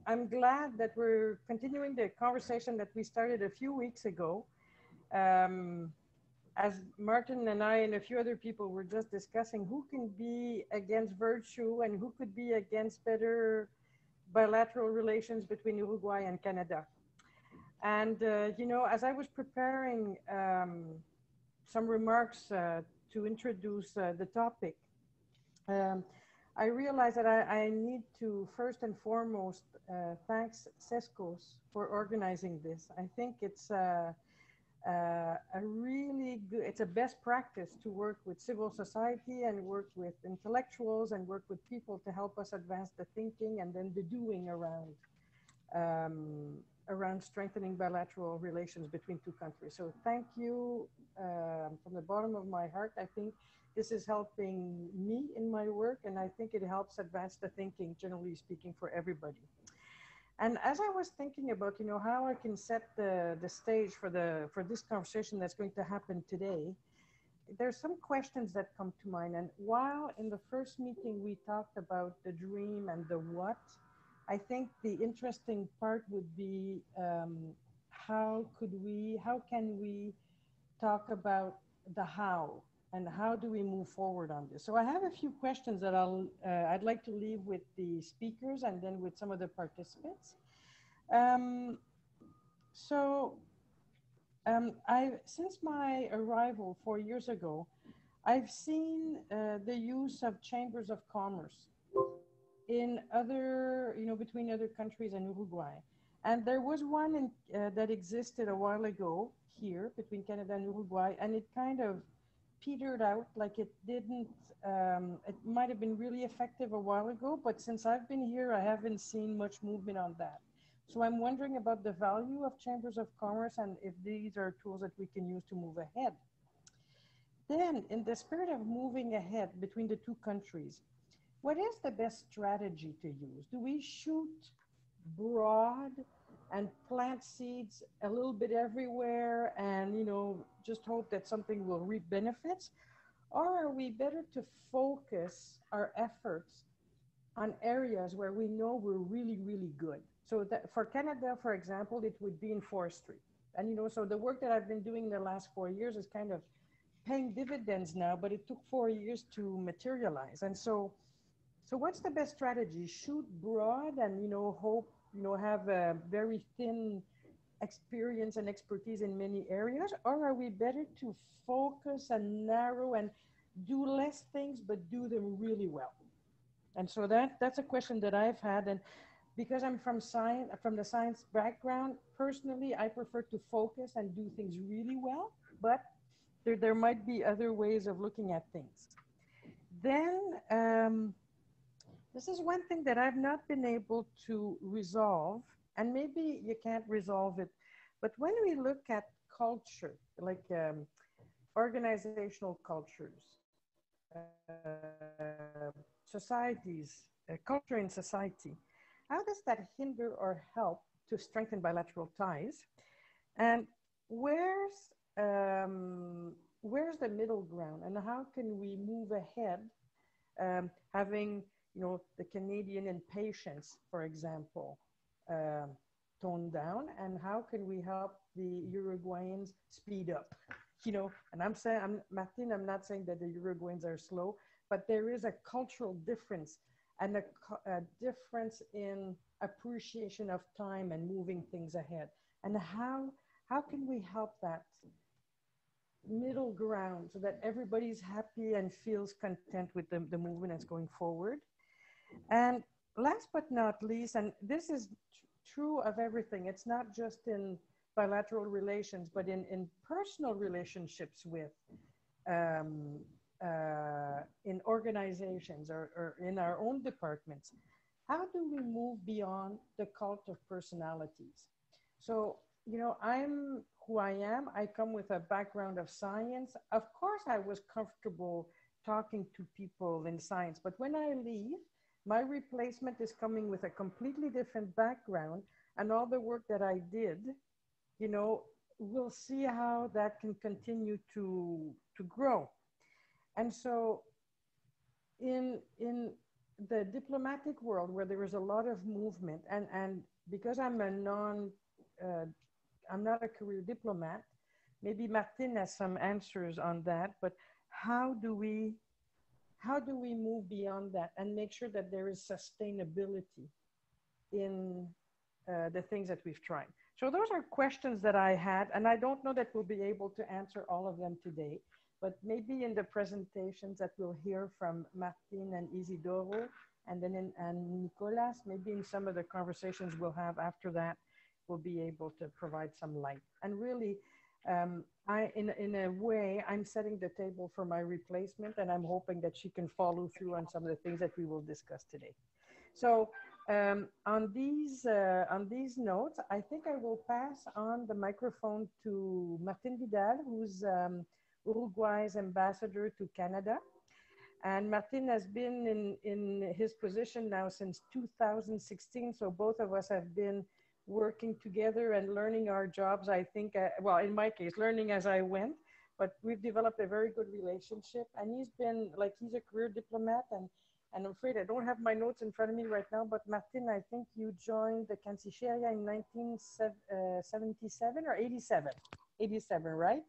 I'm glad that we're continuing the conversation that we started a few weeks ago. Um, as Martin and I and a few other people were just discussing who can be against virtue and who could be against better bilateral relations between Uruguay and Canada. And, as I was preparing some remarks to introduce the topic, um, I realized that I need to first and foremost thanks CESCOS for organizing this. I think it's a really good, it's a best practice to work with civil society and work with intellectuals and work with people to help us advance the thinking and then the doing um, around strengthening bilateral relations between two countries. So thank you from the bottom of my heart. I think this is helping me in my work, and I think it helps advance the thinking, generally speaking, for everybody. And as I was thinking about, how I can set the stage for this conversation that's going to happen today, there's some questions that come to mind. And while in the first meeting we talked about the dream and the what, I think the interesting part would be how can we talk about the how, and how do we move forward on this? So I have a few questions that I'd like to leave with the speakers and then with some of the participants. Since my arrival 4 years ago, I've seen the use of chambers of commerce in other, between other countries and Uruguay. And there was one that existed a while ago here between Canada and Uruguay, and it kind of petered out, like it didn't, it might have been really effective a while ago, but since I've been here, I haven't seen much movement on that. So I'm wondering about the value of chambers of commerce and if these are tools that we can use to move ahead. Then, in the spirit of moving ahead between the two countries, what is the best strategy to use? Do we shoot broad and plant seeds a little bit everywhere and, just hope that something will reap benefits? Or are we better to focus our efforts on areas where we know we're really, really good? So that for Canada, for example, it would be in forestry. And, so the work that I've been doing the last 4 years is kind of paying dividends now, but it took 4 years to materialize. And so what's the best strategy? Shoot broad and, hope, have a very thin experience and expertise in many areas? Or are we better to focus and narrow and do less things, but do them really well? And so that's a question that I've had. And because I'm from the science background, personally, I prefer to focus and do things really well, but there might be other ways of looking at things. Then, this is one thing that I've not been able to resolve, and maybe you can't resolve it, but when we look at culture, like organizational cultures, societies, culture in society, how does that hinder or help to strengthen bilateral ties? And where's the middle ground, and how can we move ahead, having the Canadian impatience, for example, toned down, and how can we help the Uruguayans speed up? And I'm saying, Martin, I'm not saying that the Uruguayans are slow, but there is a cultural difference and a difference in appreciation of time and moving things ahead. And how can we help that middle ground so that everybody's happy and feels content with the movement that's going forward? And last but not least, and this is true of everything, it's not just in bilateral relations, but in personal relationships with, in organizations or in our own departments, how do we move beyond the cult of personalities? So, I'm who I am. I come with a background of science. Of course, I was comfortable talking to people in science, but when I leave, my replacement is coming with a completely different background, and all the work that I did, we'll see how that can continue to grow. And so in the diplomatic world where there is a lot of movement, and because I'm not a career diplomat, maybe Martin has some answers on that, but how do we move beyond that and make sure that there is sustainability in the things that we've tried? So those are questions that I had, and I don't know that we'll be able to answer all of them today, but maybe in the presentations that we'll hear from Martin and Isidoro, and then and Nicolás, maybe in some of the conversations we'll have after that, we'll be able to provide some light. And really, in a way, I'm setting the table for my replacement, and I'm hoping that she can follow through on some of the things that we will discuss today. So on these notes, I think I will pass on the microphone to Martin Vidal, who's Uruguay's ambassador to Canada. And Martin has been in his position now since 2016. So both of us have been working together and learning our jobs, I think, well, in my case, learning as I went, but we've developed a very good relationship. And he's been like, he's a career diplomat, and I'm afraid I don't have my notes in front of me right now, but Martin, I think you joined the Cancilleria in 1977 or 87? 87, right?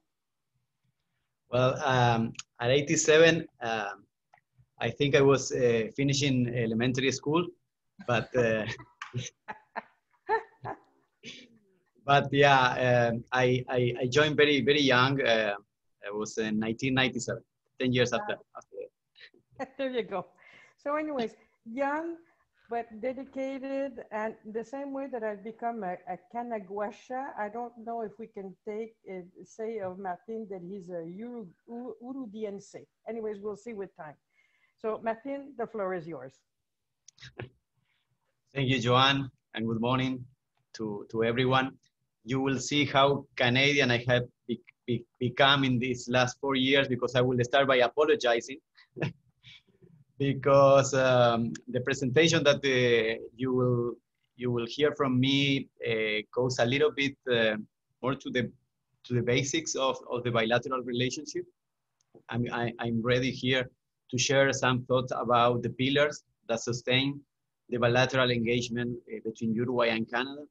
Well, at 87, I think I was finishing elementary school, but but yeah, I joined very young. I was in 1997, 10 years after. There you go. So anyways, young, but dedicated, and the same way that I've become a Canaguasha, I don't know if we can say of Martin that he's a Uruguayense. Anyways, we'll see with time. So Martin, the floor is yours. Thank you, Joanne, and good morning to everyone. You will see how Canadian I have become in these last 4 years, because I will start by apologizing. Because the presentation that you will hear from me goes a little bit more to the basics of the bilateral relationship. I'm ready here to share some thoughts about the pillars that sustain the bilateral engagement between Uruguay and Canada.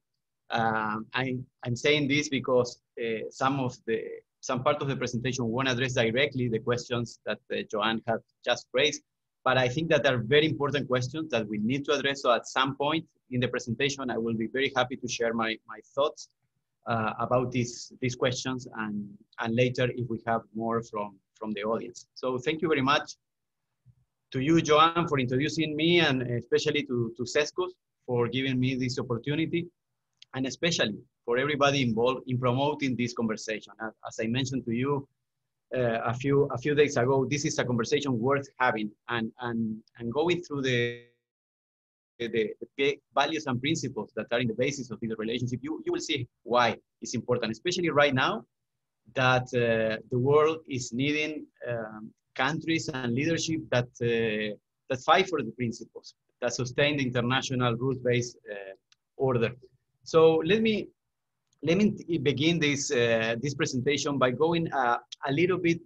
I'm saying this because some part of the presentation won't address directly the questions that Joanne has just raised, but I think that are very important questions that we need to address. So at some point in the presentation, I will be very happy to share my thoughts about these questions, and later if we have more from the audience. So thank you very much to you, Joanne, for introducing me, and especially to CESCOS for giving me this opportunity, and especially for everybody involved in promoting this conversation. As I mentioned to you a few days ago, this is a conversation worth having, and going through the values and principles that are in the basis of this relationship. You will see why it's important, especially right now that the world is needing countries and leadership that fight for the principles that sustain the international rules-based order. So let me begin this presentation by going a little bit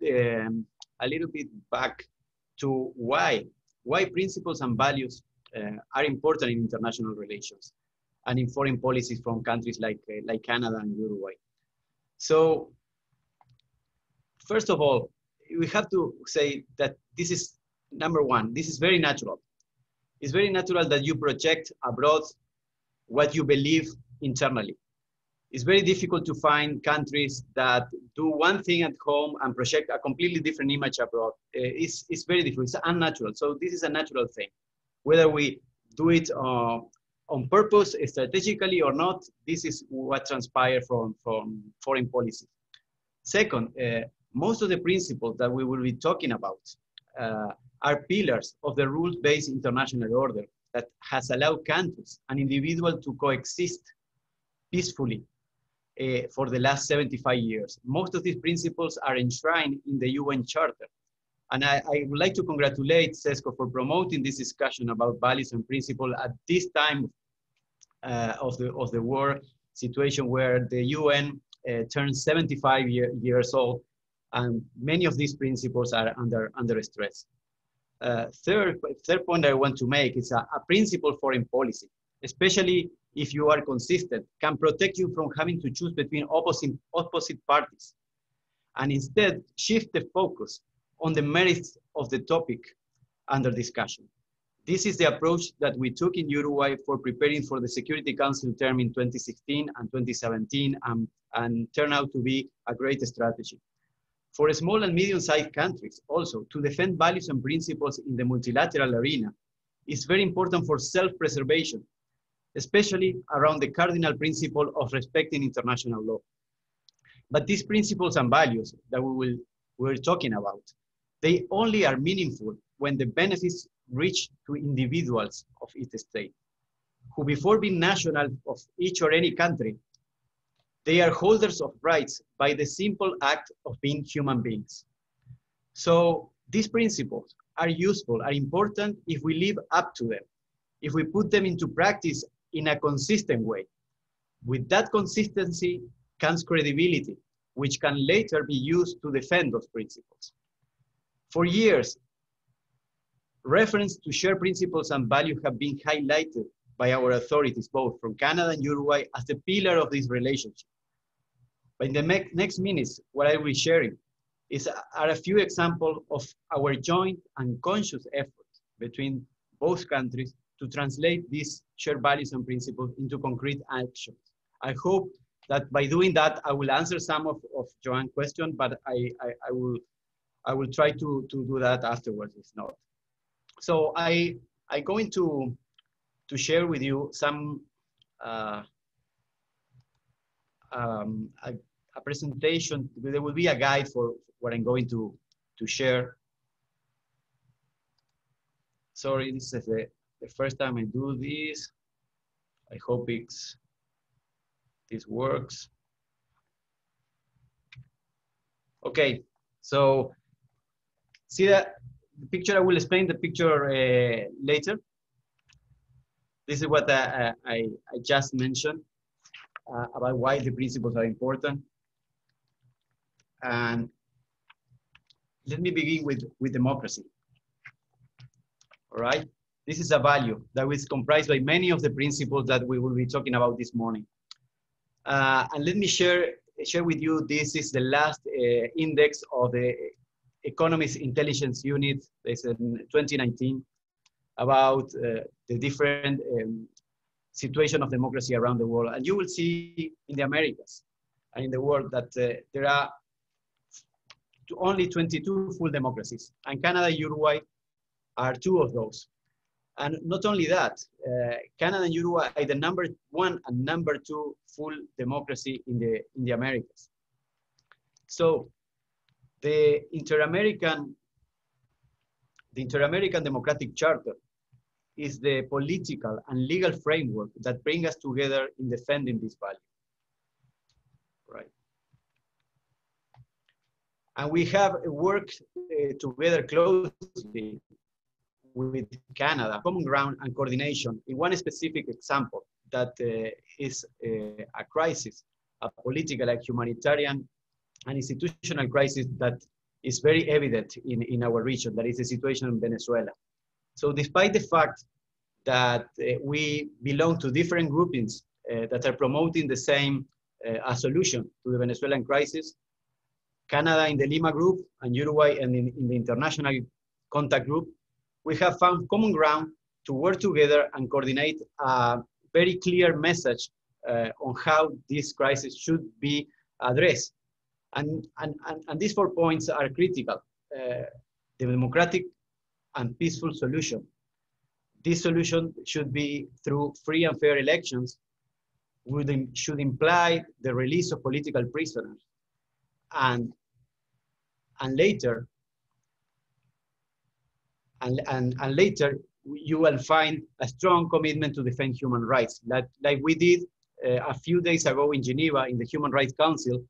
back to why principles and values are important in international relations and in foreign policies from countries like Canada and Uruguay. So first of all, we have to say that this is number one. This is very natural. It's very natural that you project abroad what you believe internally. It's very difficult to find countries that do one thing at home and project a completely different image abroad. It's very difficult. It's unnatural. So this is a natural thing. Whether we do it on purpose, strategically or not, this is what transpires from foreign policy. Second, most of the principles that we will be talking about are pillars of the rules-based international order that has allowed countries and individuals to coexist peacefully for the last 75 years. Most of these principles are enshrined in the UN Charter. And I would like to congratulate CESCOS for promoting this discussion about values and principles at this time of the war situation, where the UN turns 75 years old, and many of these principles are under stress. Third point I want to make is a principled foreign policy, especially if you are consistent, can protect you from having to choose between opposite parties, and instead shift the focus on the merits of the topic under discussion. This is the approach that we took in Uruguay for preparing for the Security Council term in 2016 and 2017, and turned out to be a great strategy. For small and medium-sized countries, also, to defend values and principles in the multilateral arena is very important for self-preservation, especially around the cardinal principle of respecting international law. But these principles and values that we're talking about, they only are meaningful when the benefits reach to individuals of each state, who before being national of each or any country, they are holders of rights by the simple act of being human beings. So these principles are useful, are important if we live up to them, if we put them into practice in a consistent way. With that consistency comes credibility, which can later be used to defend those principles. For years, reference to shared principles and values have been highlighted by our authorities, both from Canada and Uruguay, as the pillar of this relationship. But in the next minutes, what I will be sharing are a few examples of our joint and conscious efforts between both countries to translate these shared values and principles into concrete actions. I hope that by doing that, I will answer some of Joanne's questions, but I will try to do that afterwards, if not. So I'm going to share with you some a presentation. There will be a guide for what I'm going to share. Sorry, this is the first time I do this. I hope this works. Okay, so see that the picture, I will explain the picture later. This is what I just mentioned about why the principles are important. And let me begin with democracy. All right, this is a value that is comprised by many of the principles that we will be talking about this morning. And let me share with you, this is the last index of the Economist Intelligence Unit. It's in 2019 about the different situation of democracy around the world. And you will see in the Americas and in the world that there are only 22 full democracies, and Canada and Uruguay are two of those. And not only that, Canada and Uruguay are the #1 and #2 full democracy in the Americas. So the Inter-American Democratic Charter is the political and legal framework that brings us together in defending this value. Right. And we have worked together closely with Canada, common ground and coordination in one specific example that is a crisis, a political, a humanitarian, and institutional crisis that is very evident in our region, that is the situation in Venezuela. So despite the fact that we belong to different groupings that are promoting the same a solution to the Venezuelan crisis, Canada in the Lima group and Uruguay and in the international contact group, we have found common ground to work together and coordinate a very clear message on how this crisis should be addressed. And these 4 points are critical. The democratic and peaceful solution. This solution should be through free and fair elections, should imply the release of political prisoners. And later, you will find a strong commitment to defend human rights, like we did a few days ago in Geneva in the Human Rights Council,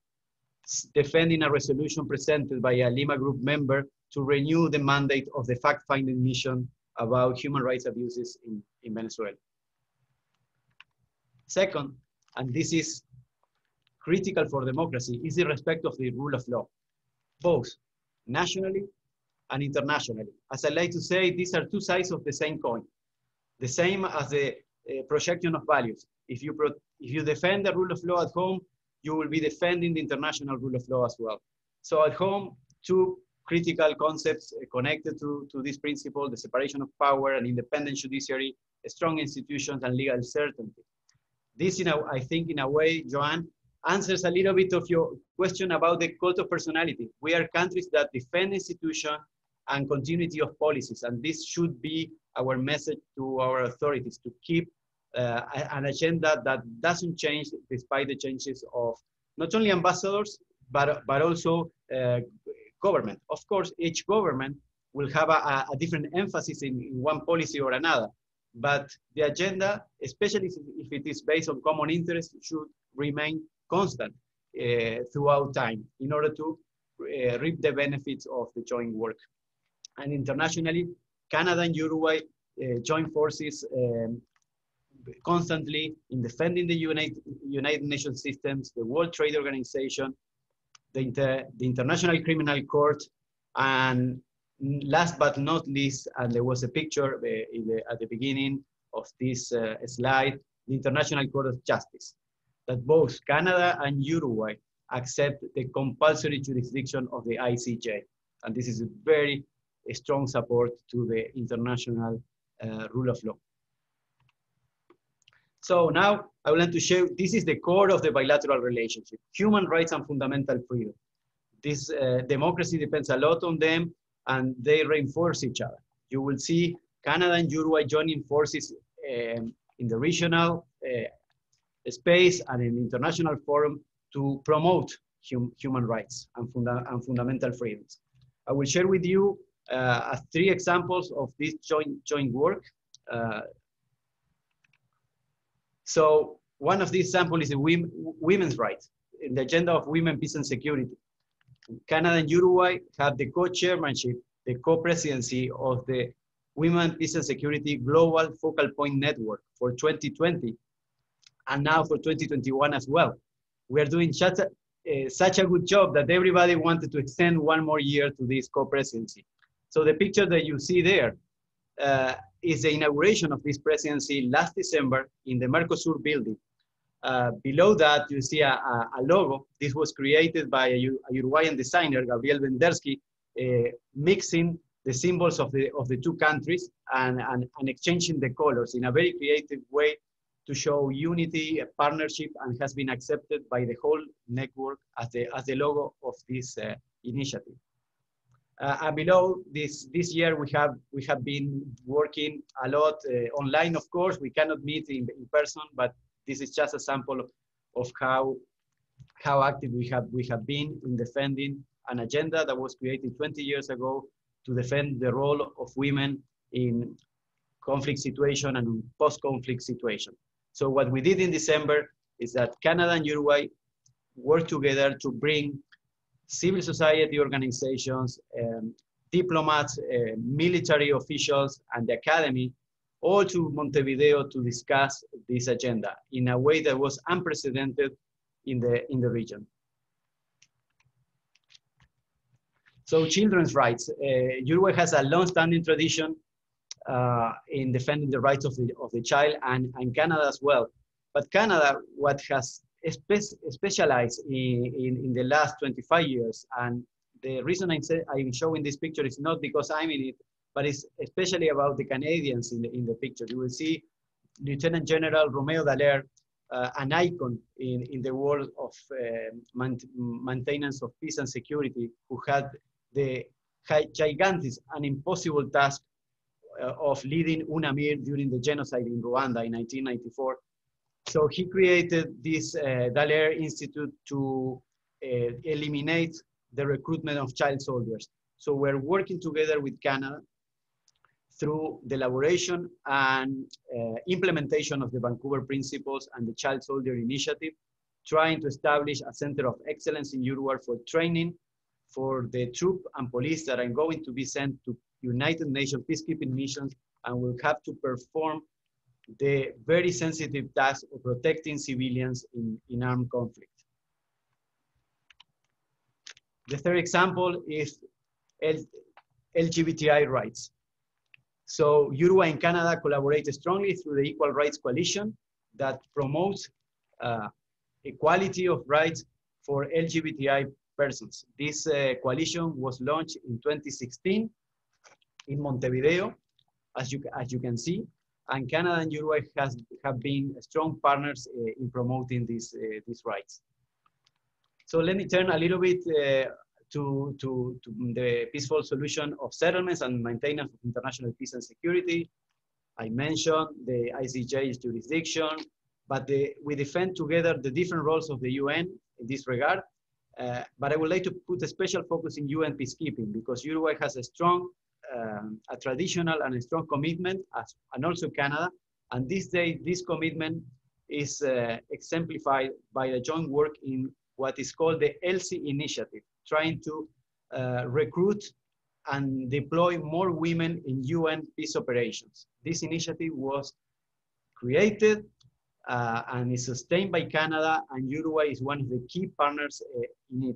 defending a resolution presented by a Lima group member to renew the mandate of the fact-finding mission about human rights abuses in Venezuela. Second, and this is critical for democracy, is the respect of the rule of law, both nationally and internationally. As I like to say, these are two sides of the same coin. The same as the projection of values. If you defend the rule of law at home, you will be defending the international rule of law as well. So at home, two critical concepts connected to this principle: the separation of power and independent judiciary, strong institutions, and legal certainty. This, I think, in a way, Joanne, answers a little bit of your question about the cult of personality. We are countries that defend institutions and continuity of policies, and this should be our message to our authorities, to keep an agenda that doesn't change despite the changes of not only ambassadors, but also government. Of course, each government will have a different emphasis in one policy or another, but the agenda, especially if it is based on common interest, should remain constant throughout time in order to reap the benefits of the joint work. And internationally, Canada and Uruguay join forces constantly in defending the United Nations systems, the World Trade Organization, the International Criminal Court, and last but not least, and there was a picture at the beginning of this slide, the International Court of Justice, that both Canada and Uruguay accept the compulsory jurisdiction of the ICJ. And this is a very strong support to the international rule of law. So now I would like to show, this is the core of the bilateral relationship: human rights and fundamental freedom. This democracy depends a lot on them, and they reinforce each other. You will see Canada and Uruguay joining forces in the regional space and in the international forum to promote human rights and fundamental freedoms. I will share with you 3 examples of this joint work. So one of these examples is the women's rights in the agenda of women, peace, and security. Canada and Uruguay have the co-chairmanship, the co-presidency of the Women, Peace, and Security Global Focal Point Network for 2020, and now for 2021 as well. We are doing such a good job that everybody wanted to extend 1 more year to this co-presidency. So the picture that you see there is the inauguration of this presidency last December in the Mercosur building. Below that, you see a logo. This was created by a Uruguayan designer, Gabriel Vendersky, mixing the symbols of the 2 countries and exchanging the colors in a very creative way to show unity, partnership, and has been accepted by the whole network as the logo of this initiative. And below this year, we have been working a lot online. Of course, we cannot meet in person, but this is just a sample of how active we have been in defending an agenda that was created 20 years ago to defend the role of women in conflict situation and post-conflict situation. So what we did in December is that Canada and Uruguay worked together to bring civil society organizations, diplomats, military officials, and the academy all to Montevideo to discuss this agenda in a way that was unprecedented in the region. So children's rights. Uruguay has a long-standing tradition in defending the rights of the child, and Canada as well. But Canada, what has specialized in the last 25 years, and the reason I'm showing this picture is not because I'm in it, but it's especially about the Canadians in the picture. You will see Lieutenant General Romeo Dallaire, an icon in the world of maintenance of peace and security, who had the gigantic and impossible task of leading UNAMIR during the genocide in Rwanda in 1994. So he created this Dallaire Institute to eliminate the recruitment of child soldiers. So we're working together with Canada through the elaboration and implementation of the Vancouver Principles and the Child Soldier Initiative, trying to establish a center of excellence in Uruguay for training for the troop and police that are going to be sent to United Nations peacekeeping missions and will have to perform the very sensitive task of protecting civilians in armed conflict. The third example is LGBTI rights. So Uruguay and Canada collaborate strongly through the Equal Rights Coalition that promotes equality of rights for LGBTI persons. This coalition was launched in 2016 in Montevideo, as you can see, and Canada and Uruguay have been strong partners in promoting these rights. So let me turn a little bit to the peaceful solution of settlements and maintenance of international peace and security. I mentioned the ICJ's jurisdiction, but we defend together the different roles of the UN in this regard. But I would like to put a special focus in UN peacekeeping because Uruguay has a strong, a traditional and a strong commitment, and also Canada. And this day, this commitment is exemplified by a joint work in what is called the ELSI initiative, trying to recruit and deploy more women in UN peace operations. This initiative was created and is sustained by Canada, and Uruguay is one of the key partners in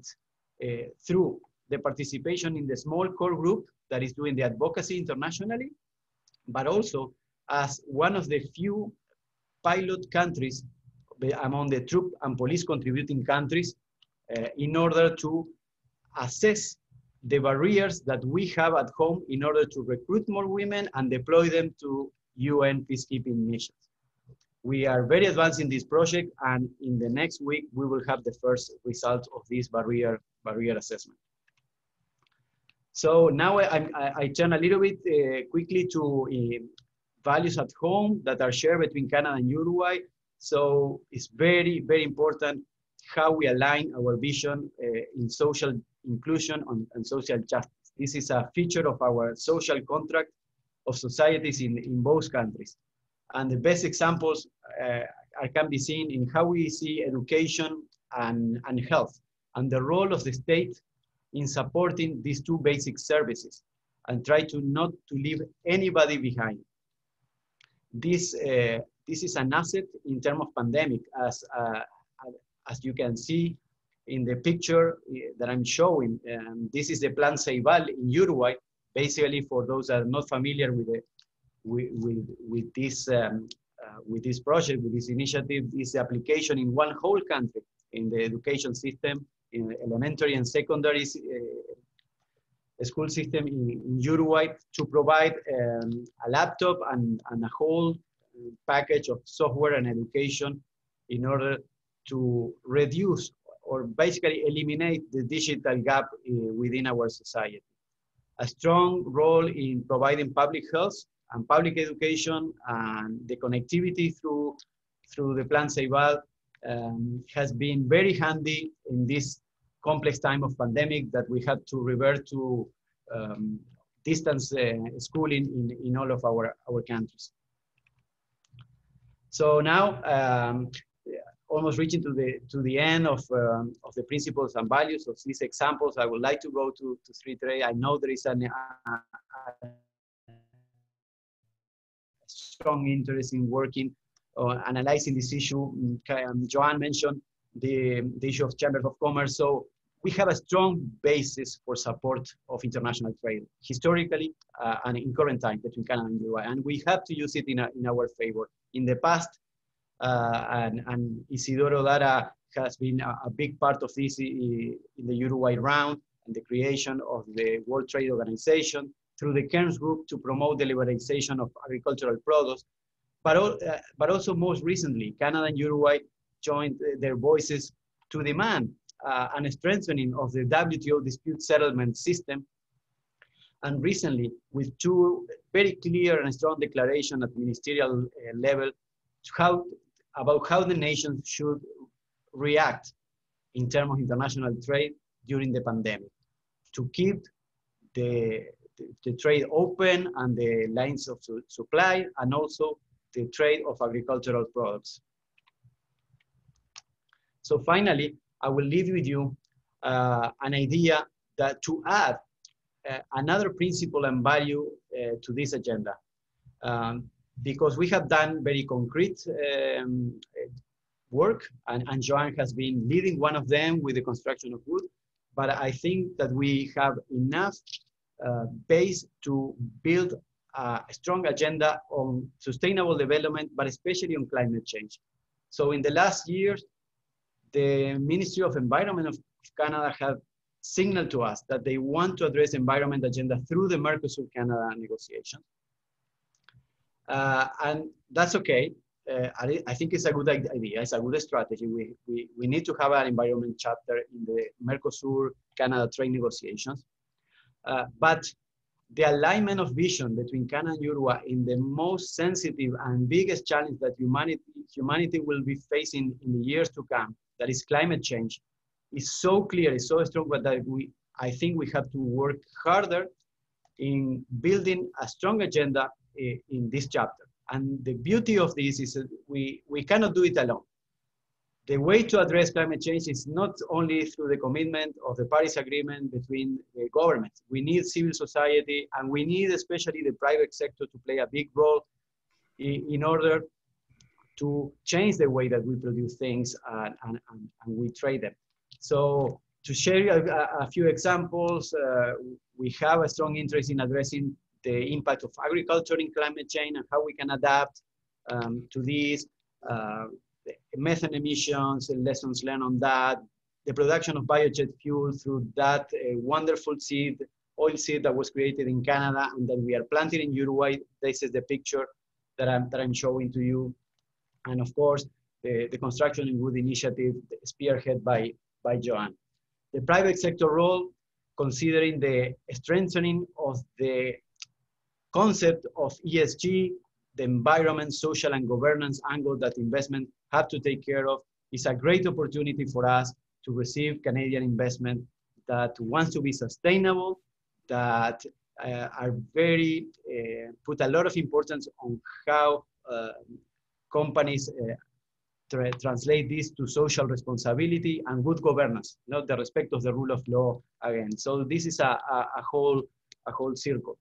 it through the participation in the small core group that is doing the advocacy internationally, but also as one of the few pilot countries among the troop and police contributing countries in order to assess the barriers that we have at home in order to recruit more women and deploy them to UN peacekeeping missions. We are very advanced in this project, and in the next week, we will have the first result of this barrier assessment. So now I turn a little bit quickly to values at home that are shared between Canada and Uruguay. So it's very, very important how we align our vision in social inclusion and social justice. This is a feature of our social contract of societies in both countries. And the best examples can be seen in how we see education and health, and the role of the state in supporting these two basic services, and try to not to leave anybody behind. This is an asset in terms of pandemic, as you can see in the picture that I'm showing. This is the Plan Ceibal in Uruguay. Basically, for those that are not familiar with this project, with this initiative, is the application in one whole country in the education system, in elementary and secondary school system in Uruguay, to provide a laptop and a whole package of software and education in order to reduce or basically eliminate the digital gap within our society. A strong role in providing public health and public education, and the connectivity through the Plan Ceibal has been very handy in this complex time of pandemic that we had to revert to distance schooling in all of our countries. So now, almost reaching to the end of the principles and values of these examples, I would like to go to 3 I know there is a strong interest in working or analyzing this issue. Joanne mentioned the issue of chambers of commerce. So we have a strong basis for support of international trade, historically and in current time between Canada and Uruguay. And we have to use it in our favor. In the past, and Isidoro Hodara has been a big part of this in the Uruguay round and the creation of the World Trade Organization through the Cairns Group to promote the liberalization of agricultural products. But also most recently, Canada and Uruguay joined their voices to demand a strengthening of the WTO dispute settlement system. And recently, with two very clear and strong declarations at ministerial level about how the nations should react in terms of international trade during the pandemic to keep the trade open and the lines of supply, and also the trade of agricultural products. So finally, I will leave with you an idea that to add another principle and value to this agenda. Because we have done very concrete work, and Joanne has been leading one of them with the construction of wood, but I think that we have enough base to build a strong agenda on sustainable development, but especially on climate change. So in the last years, the Ministry of Environment of Canada have signaled to us that they want to address environment agenda through the Mercosur-Canada negotiations. And that's okay. I think it's a good idea. It's a good strategy. We need to have an environment chapter in the Mercosur-Canada trade negotiations. But the alignment of vision between Canada and Uruguay in the most sensitive and biggest challenge that humanity will be facing in the years to come, that is climate change, is so clear, is so strong, but that I think we have to work harder in building a strong agenda in this chapter. And the beauty of this is that we cannot do it alone. The way to address climate change is not only through the commitment of the Paris Agreement between the governments. We need civil society, and we need especially the private sector to play a big role in order to change the way that we produce things and we trade them. So to share a few examples, we have a strong interest in addressing the impact of agriculture in climate change and how we can adapt to this, the methane emissions, lessons learned on that, the production of biojet fuel through that wonderful oil seed that was created in Canada and that we are planting in Uruguay. This is the picture that I'm showing to you. And of course, the construction in wood initiative spearheaded by Joanne. The private sector role, considering the strengthening of the concept of ESG, the environment, social, and governance angle that investment have to take care of, is a great opportunity for us to receive Canadian investment that wants to be sustainable, that are very, put a lot of importance on how companies translate this to social responsibility and good governance, not the respect of the rule of law again. So this is a whole circle.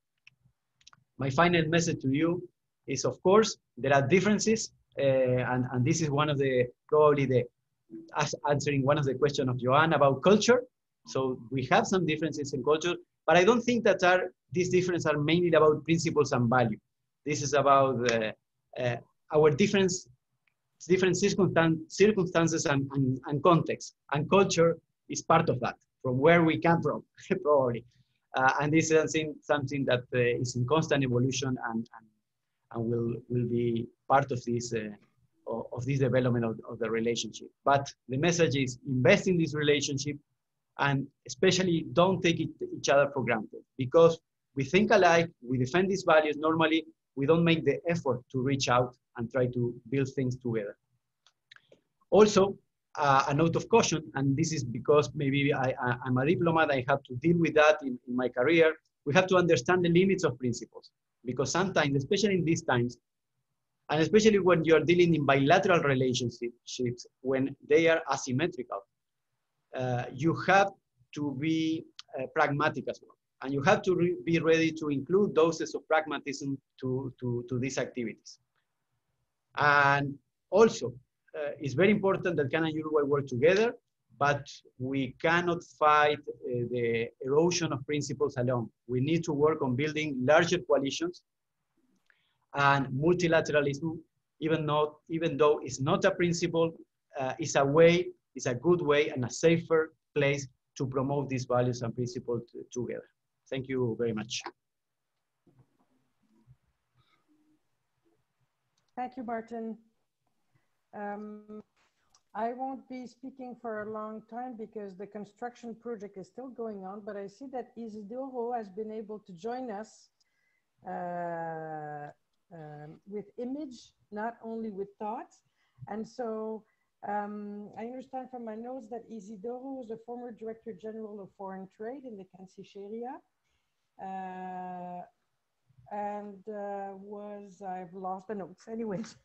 My final message to you is, of course, there are differences, and this is one of the, probably answering one of the questions of Joanne about culture. So we have some differences in culture, but I don't think that these differences are mainly about principles and value. This is about our different circumstances and context, and culture is part of that, from where we come from, probably. And this is something that is in constant evolution and will be part of this development of the relationship. But the message is invest in this relationship, and especially don't take each other for granted, because we think alike, we defend these values. Normally, we don't make the effort to reach out and try to build things together. Also, a note of caution, and this is because maybe I'm a diplomat, I have to deal with that in my career. We have to understand the limits of principles, because sometimes, especially in these times, and especially when you're dealing in bilateral relationships, when they are asymmetrical, you have to be pragmatic as well. And you have to be ready to include doses of pragmatism to these activities. And also, it's very important that Canada and Uruguay work together, but we cannot fight the erosion of principles alone. We need to work on building larger coalitions, and multilateralism, even though it's not a principle, it's a good way and a safer place to promote these values and principles together. Thank you very much. Thank you, Martin. I won't be speaking for a long time because the construction project is still going on, but I see that Isidoro has been able to join us with image, not only with thoughts. And so I understand from my notes that Isidoro was a former Director General of Foreign Trade in the Cancilleria. I've lost the notes. Anyways,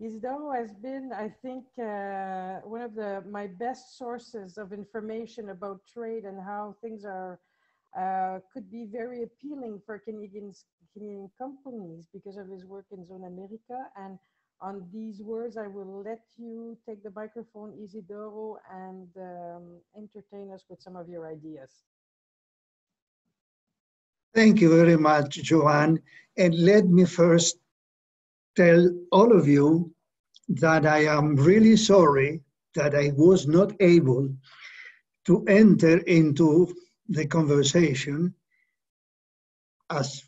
Isidoro has been, I think, one of my best sources of information about trade and how things are could be very appealing for Canadian companies because of his work in Zonamerica. And on these words, I will let you take the microphone, Isidoro, and entertain us with some of your ideas. Thank you very much, Joanne. And let me first tell all of you that I am really sorry that I was not able to enter into the conversation as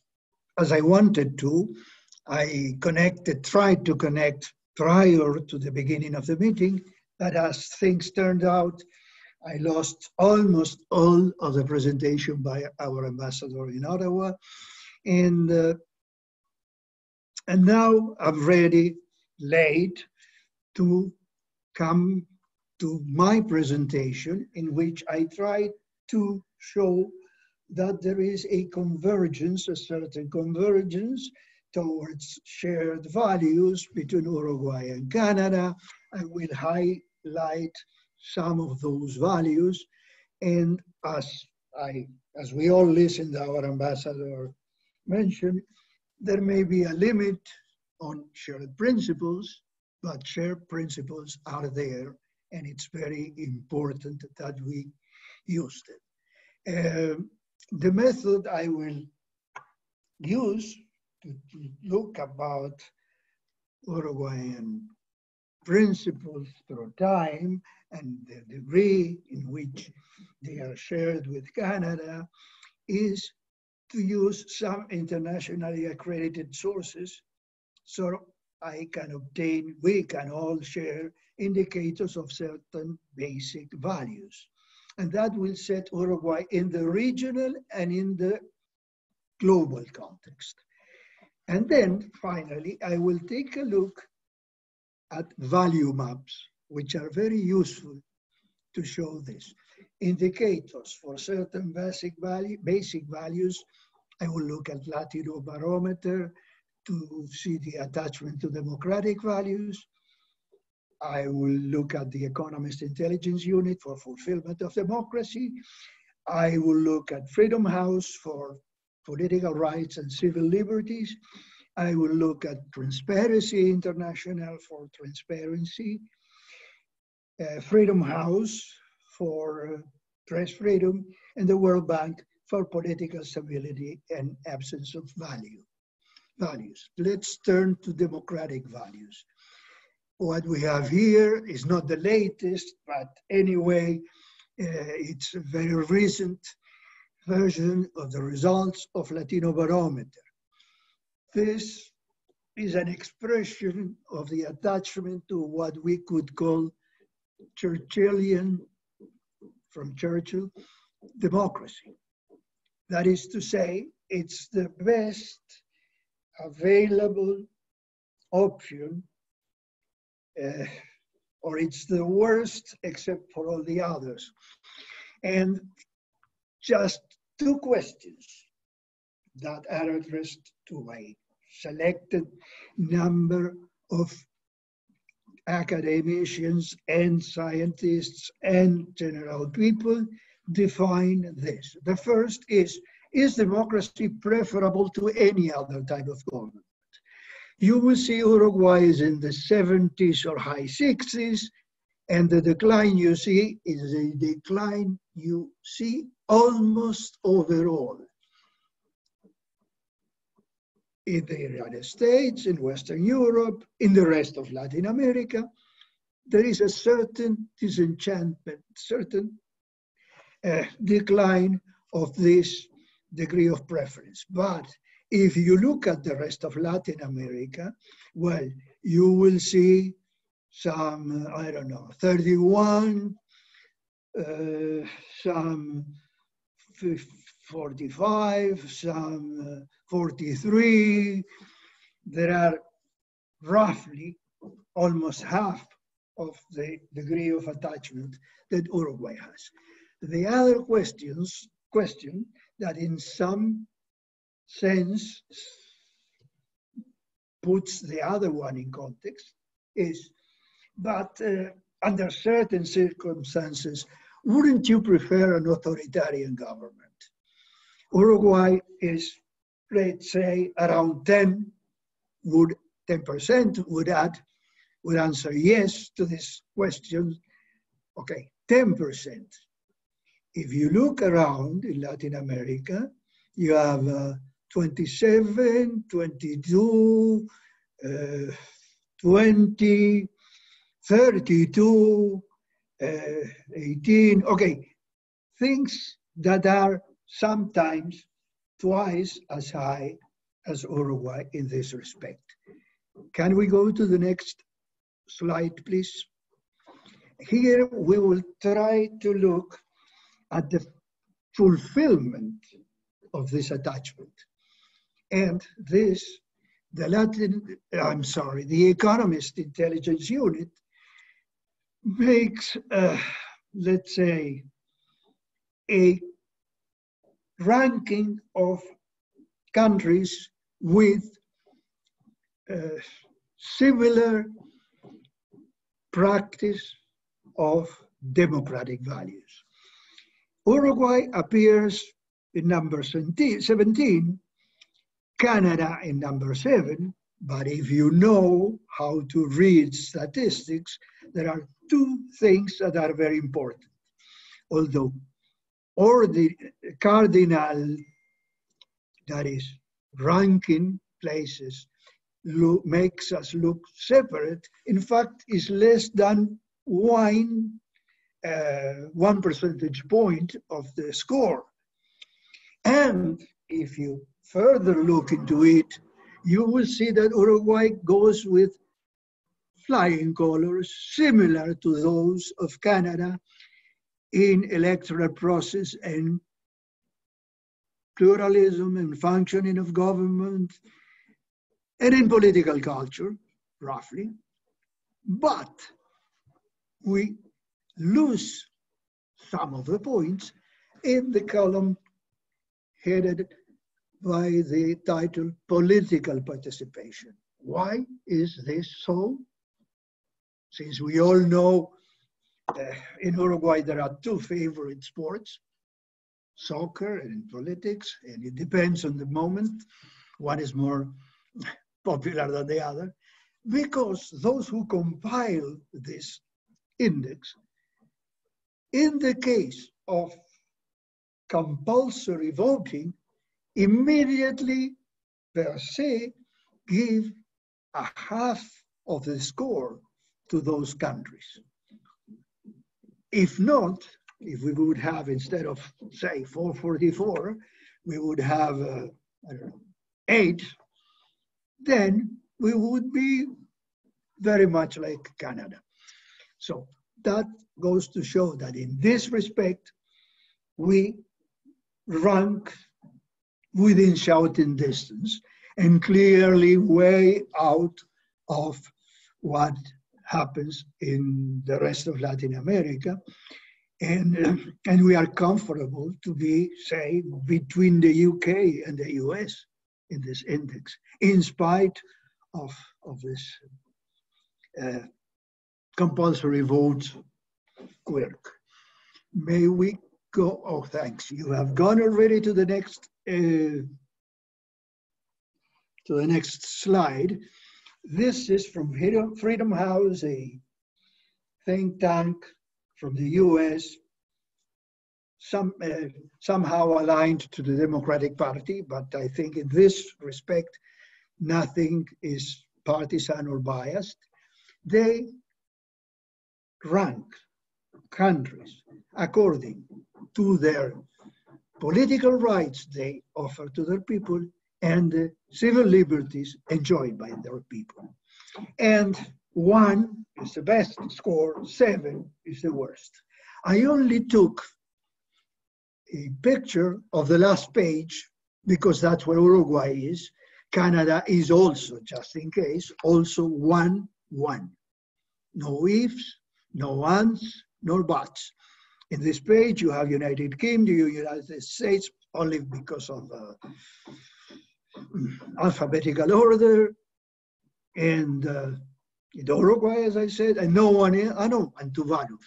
I wanted to. I tried to connect prior to the beginning of the meeting, but as things turned out, I lost almost all of the presentation by our ambassador in Ottawa. And now I'm ready, late, to come to my presentation, in which I try to show that there is a convergence, a certain convergence towards shared values between Uruguay and Canada. I will highlight some of those values. And as we all listened, our ambassador mentioned, there may be a limit on shared principles, but shared principles are there, and it's very important that we use them. The method I will use to look about Uruguayan principles through time and the degree in which they are shared with Canada is to use some internationally accredited sources, so we can all share indicators of certain basic values. And that will set Uruguay in the regional and in the global context. And then finally, I will take a look at value maps, which are very useful to show this. Indicators for certain basic values. I will look at Latino barometer to see the attachment to democratic values. I will look at the Economist Intelligence Unit for fulfillment of democracy. I will look at Freedom House for political rights and civil liberties. I will look at Transparency International for transparency. Freedom House for press freedom, and the World Bank for political stability and absence of values. Let's turn to democratic values. What we have here is not the latest, but anyway, it's a very recent version of the results of Latino Barometer. This is an expression of the attachment to what we could call Churchillian, from Churchill, democracy. That is to say, it's the best available option, or it's the worst except for all the others. And just two questions that are addressed to a selected number of academicians and scientists and general people define this. The first is democracy preferable to any other type of government? You will see Uruguay is in the 70s or high 60s, and the decline you see is a decline you see almost overall. In the United States, in Western Europe, in the rest of Latin America, there is a certain disenchantment, certain decline of this degree of preference. But if you look at the rest of Latin America, well, you will see some, 31, some 45, some 43. There are roughly almost half of the degree of attachment that Uruguay has. The other question that in some sense puts the other one in context is, but under certain circumstances, wouldn't you prefer an authoritarian government? Uruguay is, let's say, around 10% would answer yes to this question. Okay, 10%. If you look around in Latin America, You have 27, 22, 20, 32, 18, okay, things that are sometimes twice as high as Uruguay in this respect. Can we go to the next slide, please? Here we will try to look at the fulfillment of this attachment. And this, the Economist Intelligence Unit makes, let's say, a ranking of countries with similar practice of democratic values. Uruguay appears in number 17, Canada in number 7, but if you know how to read statistics, there are two things that are very important. Although the cardinal, that is, ranking places makes us look separate, in fact, is less than one percentage point of the score. And if you further look into it, you will see that Uruguay goes with flying colors similar to those of Canada in electoral process and pluralism and functioning of government and in political culture, roughly. But we lose some of the points in the column headed by the title Political Participation. Why is this so? Since we all know in Uruguay there are two favorite sports, soccer and politics, and it depends on the moment. One is more popular than the other, because those who compile this index, in the case of compulsory voting, immediately per se give a half of the score to those countries. If not, if we would have, instead of say 444, we would have I don't know, 8, then we would be very much like Canada. So that goes to show that in this respect, we rank within shouting distance and clearly way out of what happens in the rest of Latin America. And we are comfortable to be, say, between the UK and the US in this index, in spite of this compulsory vote quirk. May we go, oh, thanks. You have gone already to the next slide. This is from Freedom House, a think tank from the US, somehow aligned to the Democratic Party, but I think in this respect, nothing is partisan or biased. They rank countries according to their political rights they offer to their people and the civil liberties enjoyed by their people. And 1 is the best score, 7 is the worst. I only took a picture of the last page because that's where Uruguay is. Canada is also, just in case, also 1-1. No ifs, no ands, nor buts. In this page, you have United Kingdom, United States, only because of alphabetical order, and Uruguay, as I said, and no one else, and Tuvalu.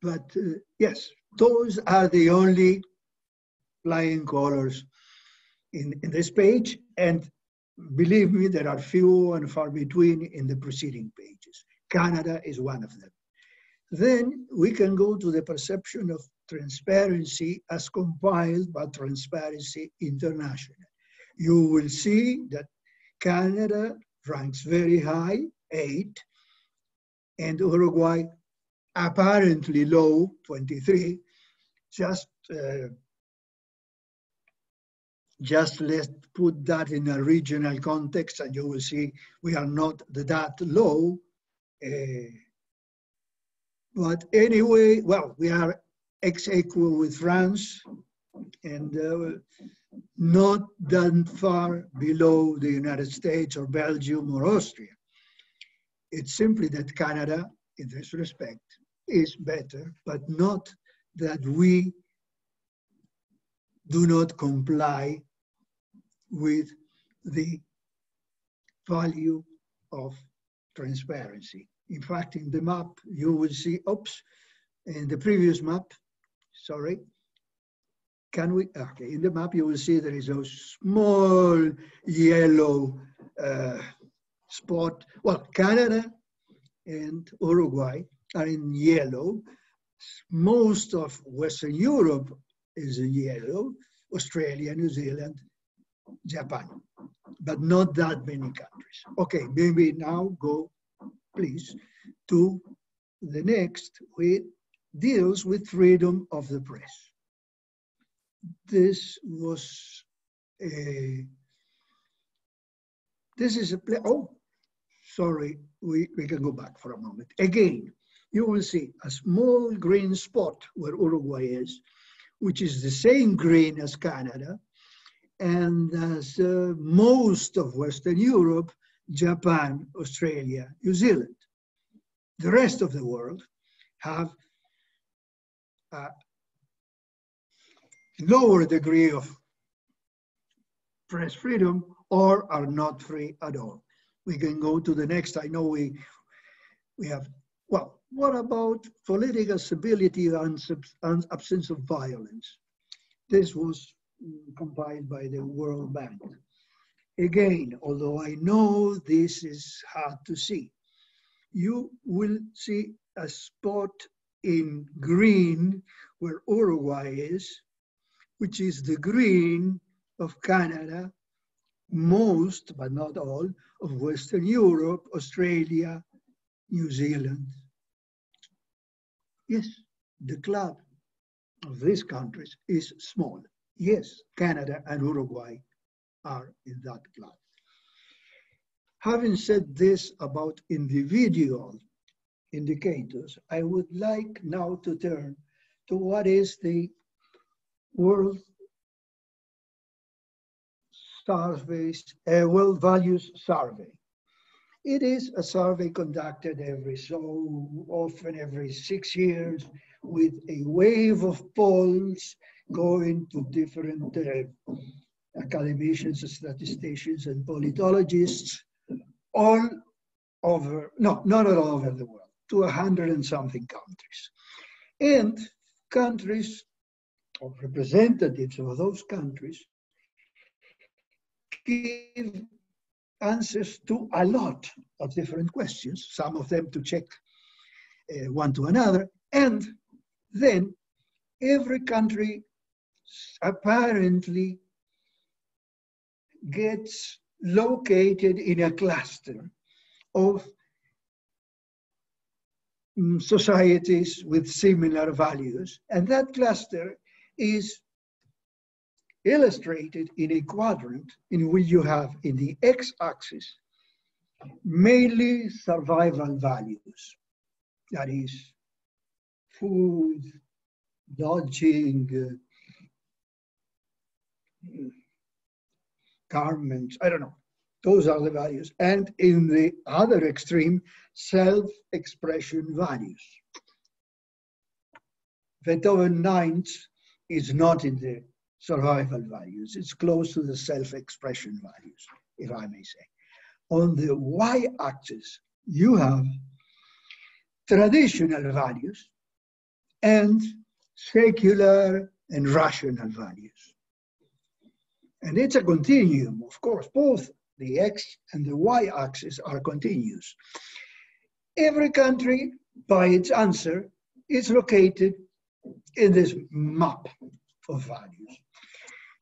But yes, those are the only flying colors in this page, and believe me, there are few and far between in the preceding pages. Canada is one of them. Then we can go to the perception of Transparency as compiled by Transparency International. You will see that Canada ranks very high, 8, and Uruguay apparently low, 23. Just let's put that in a regional context and you will see we are not that low. But anyway, well, we are ex-equal with France and not that far below the United States or Belgium or Austria. It's simply that Canada, in this respect, is better, but not that we do not comply with the value of transparency. In fact, in the map, you will see, oops, in the previous map, sorry, can we, okay, in the map you will see there is a small yellow spot. Well, Canada and Uruguay are in yellow. Most of Western Europe is in yellow, Australia, New Zealand, Japan, but not that many countries. Okay, maybe now go, please, to the next, which deals with freedom of the press. This was a, this is a, oh, sorry, we can go back for a moment. Again, you will see a small green spot where Uruguay is, which is the same green as Canada, and as most of Western Europe, Japan, Australia, New Zealand. The rest of the world have a lower degree of press freedom or are not free at all. We can go to the next. I know we have, well, what about political stability and absence of violence? This was compiled by the World Bank. Again, although I know this is hard to see, you will see a spot in green where Uruguay is, which is the green of Canada, most, but not all, of Western Europe, Australia, New Zealand. Yes, the club of these countries is small. Yes, Canada and Uruguay are in that club. Having said this about individual indicators, I would like now to turn to what is the World Values Survey. It is a survey conducted every so often, every 6 years, with a wave of polls going to different academicians, statisticians, and politologists all over, no, not all over the world, to 100 and something countries. And countries, or representatives of those countries, give answers to a lot of different questions, some of them to check one to another, and then every country apparently gets located in a cluster of societies with similar values, and that cluster is illustrated in a quadrant in which you have in the x-axis mainly survival values, that is food, lodging, garments, I don't know. Those are the values. And in the other extreme, self-expression values. Beethoven 9 is not in the survival values. It's close to the self-expression values, if I may say. On the y-axis, you have traditional values and secular and rational values. And it's a continuum, of course. Both the x and the y-axis are continuous. Every country, by its answer, is located in this map of values.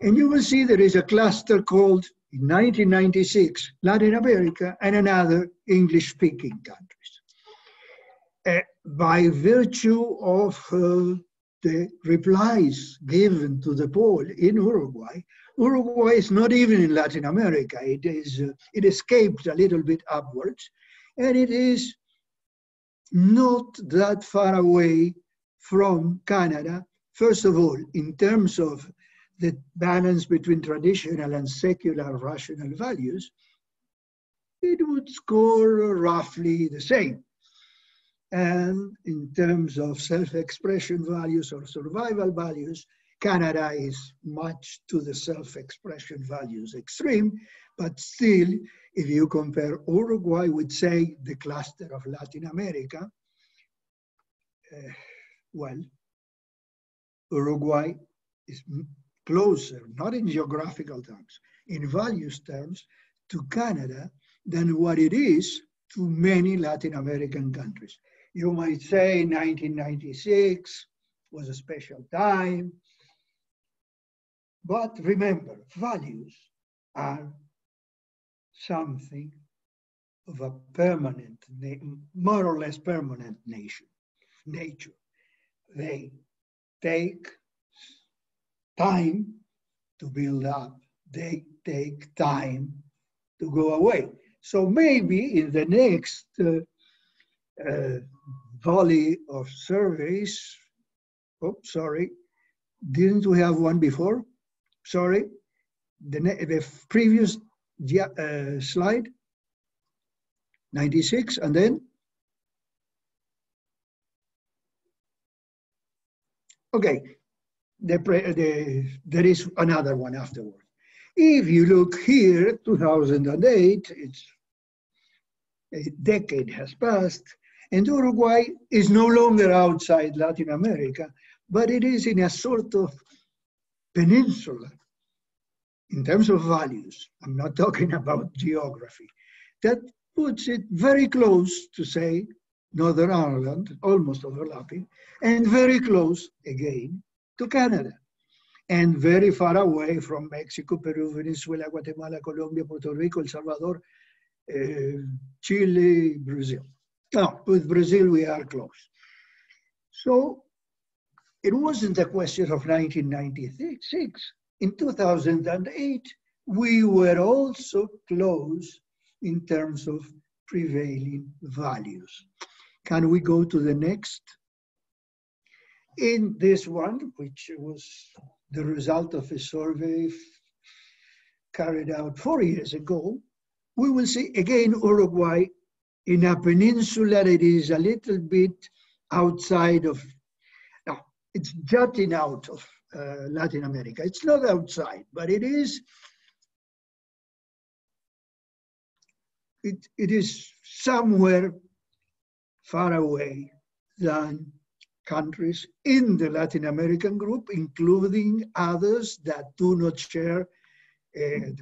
And you will see there is a cluster called, in 1996, Latin America and another English-speaking countries. By virtue of the replies given to the poll in Uruguay, Uruguay is not even in Latin America. It escaped a little bit upwards, and it is not that far away from Canada. First of all, in terms of the balance between traditional and secular rational values, it would score roughly the same. And in terms of self-expression values or survival values, Canada is much to the self-expression values extreme, but still, if you compare Uruguay with, say, the cluster of Latin America, well, Uruguay is closer, not in geographical terms, in values terms, to Canada than what it is to many Latin American countries. You might say 1996 was a special time, but remember, values are something of a permanent, more or less permanent nature. They take time to build up. They take time to go away. So maybe in the next volley of surveys, oh, sorry, didn't we have one before? Sorry, the previous slide, 96, and then? Okay, there is another one afterward. If you look here, 2008, it's a decade has passed, and Uruguay is no longer outside Latin America, but it is in a sort of peninsula in terms of values. I'm not talking about geography. That puts it very close to, say, Northern Ireland, almost overlapping, and very close, again, to Canada, and very far away from Mexico, Peru, Venezuela, Guatemala, Colombia, Puerto Rico, El Salvador, Chile, Brazil. Now, with Brazil, we are close. So it wasn't a question of 1996. In 2008, we were also close in terms of prevailing values. Can we go to the next? In this one, which was the result of a survey carried out 4 years ago, we will see again Uruguay in a peninsula that is a little bit outside of, it's jutting out of Latin America. It's not outside, but it is somewhere far away than countries in the Latin American group, including others that do not share the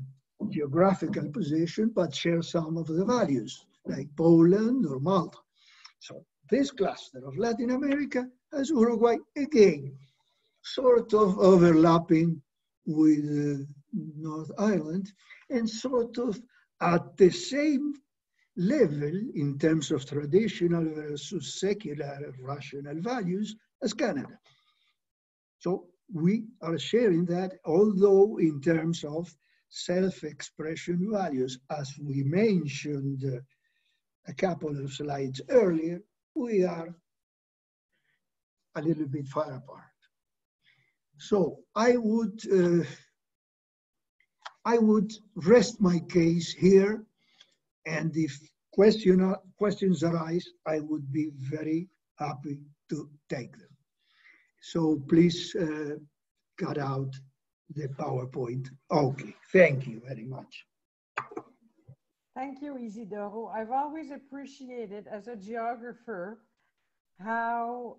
geographical position, but share some of the values, like Poland or Malta. So this cluster of Latin America has Uruguay again, sort of overlapping with North Ireland, and sort of at the same level in terms of traditional versus secular rational values as Canada. So we are sharing that, although in terms of self-expression values, as we mentioned a couple of slides earlier, we are a little bit far apart. So I would rest my case here, and if questions arise, I would be very happy to take them. So please cut out the PowerPoint. Okay, thank you very much. Thank you, Isidoro. I've always appreciated as a geographer how,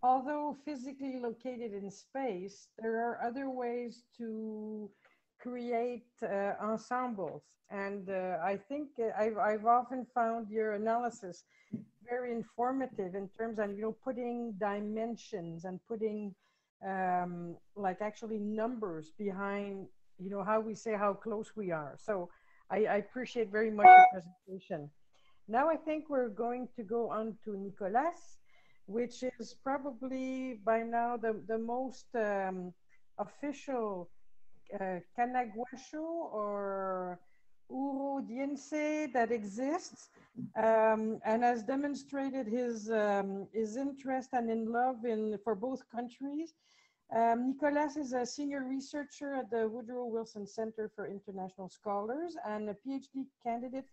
although physically located in space, there are other ways to create ensembles. And I think I've often found your analysis very informative in terms of, putting dimensions and putting like actually numbers behind, how we say how close we are. So I appreciate very much your presentation. Now I think we're going to go on to Nicolás, which is probably by now the most official Canaguacho or Urodiense that exists, and has demonstrated his interest and in love for both countries. Nicolás is a senior researcher at the Woodrow Wilson Center for International Scholars and a PhD candidate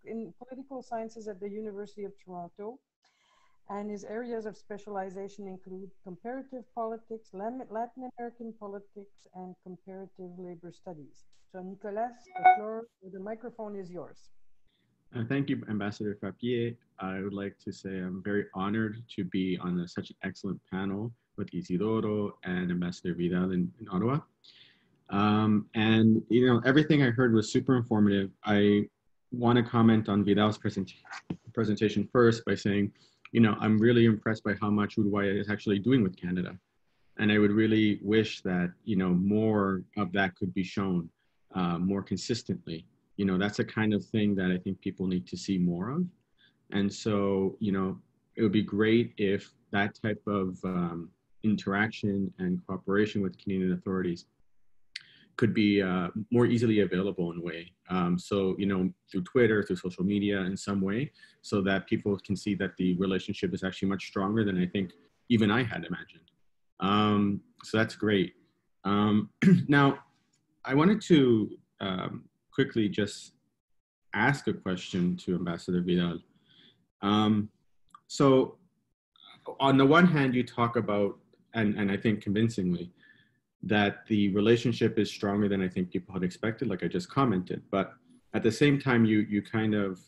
in political sciences at the University of Toronto. And his areas of specialization include comparative politics, Latin American politics, and comparative labor studies. So Nicolás, the microphone is yours. Thank you, Ambassador Frappier. I would like to say I'm very honored to be on such an excellent panel with Isidoro and Ambassador Vidal in Ottawa. And everything I heard was super informative. I want to comment on Vidal's presentation first by saying, I'm really impressed by how much Uruguay is actually doing with Canada. And I would really wish that, more of that could be shown more consistently. That's the kind of thing that I think people need to see more of. And so, it would be great if that type of interaction and cooperation with Canadian authorities could be more easily available in a way. So, through Twitter, through social media in some way, so that people can see that the relationship is actually much stronger than I think even I had imagined. So that's great. Now, I wanted to quickly just ask a question to Ambassador Vidal. So on the one hand, you talk about, and I think convincingly, that the relationship is stronger than I think people had expected, like I just commented. But at the same time, you kind of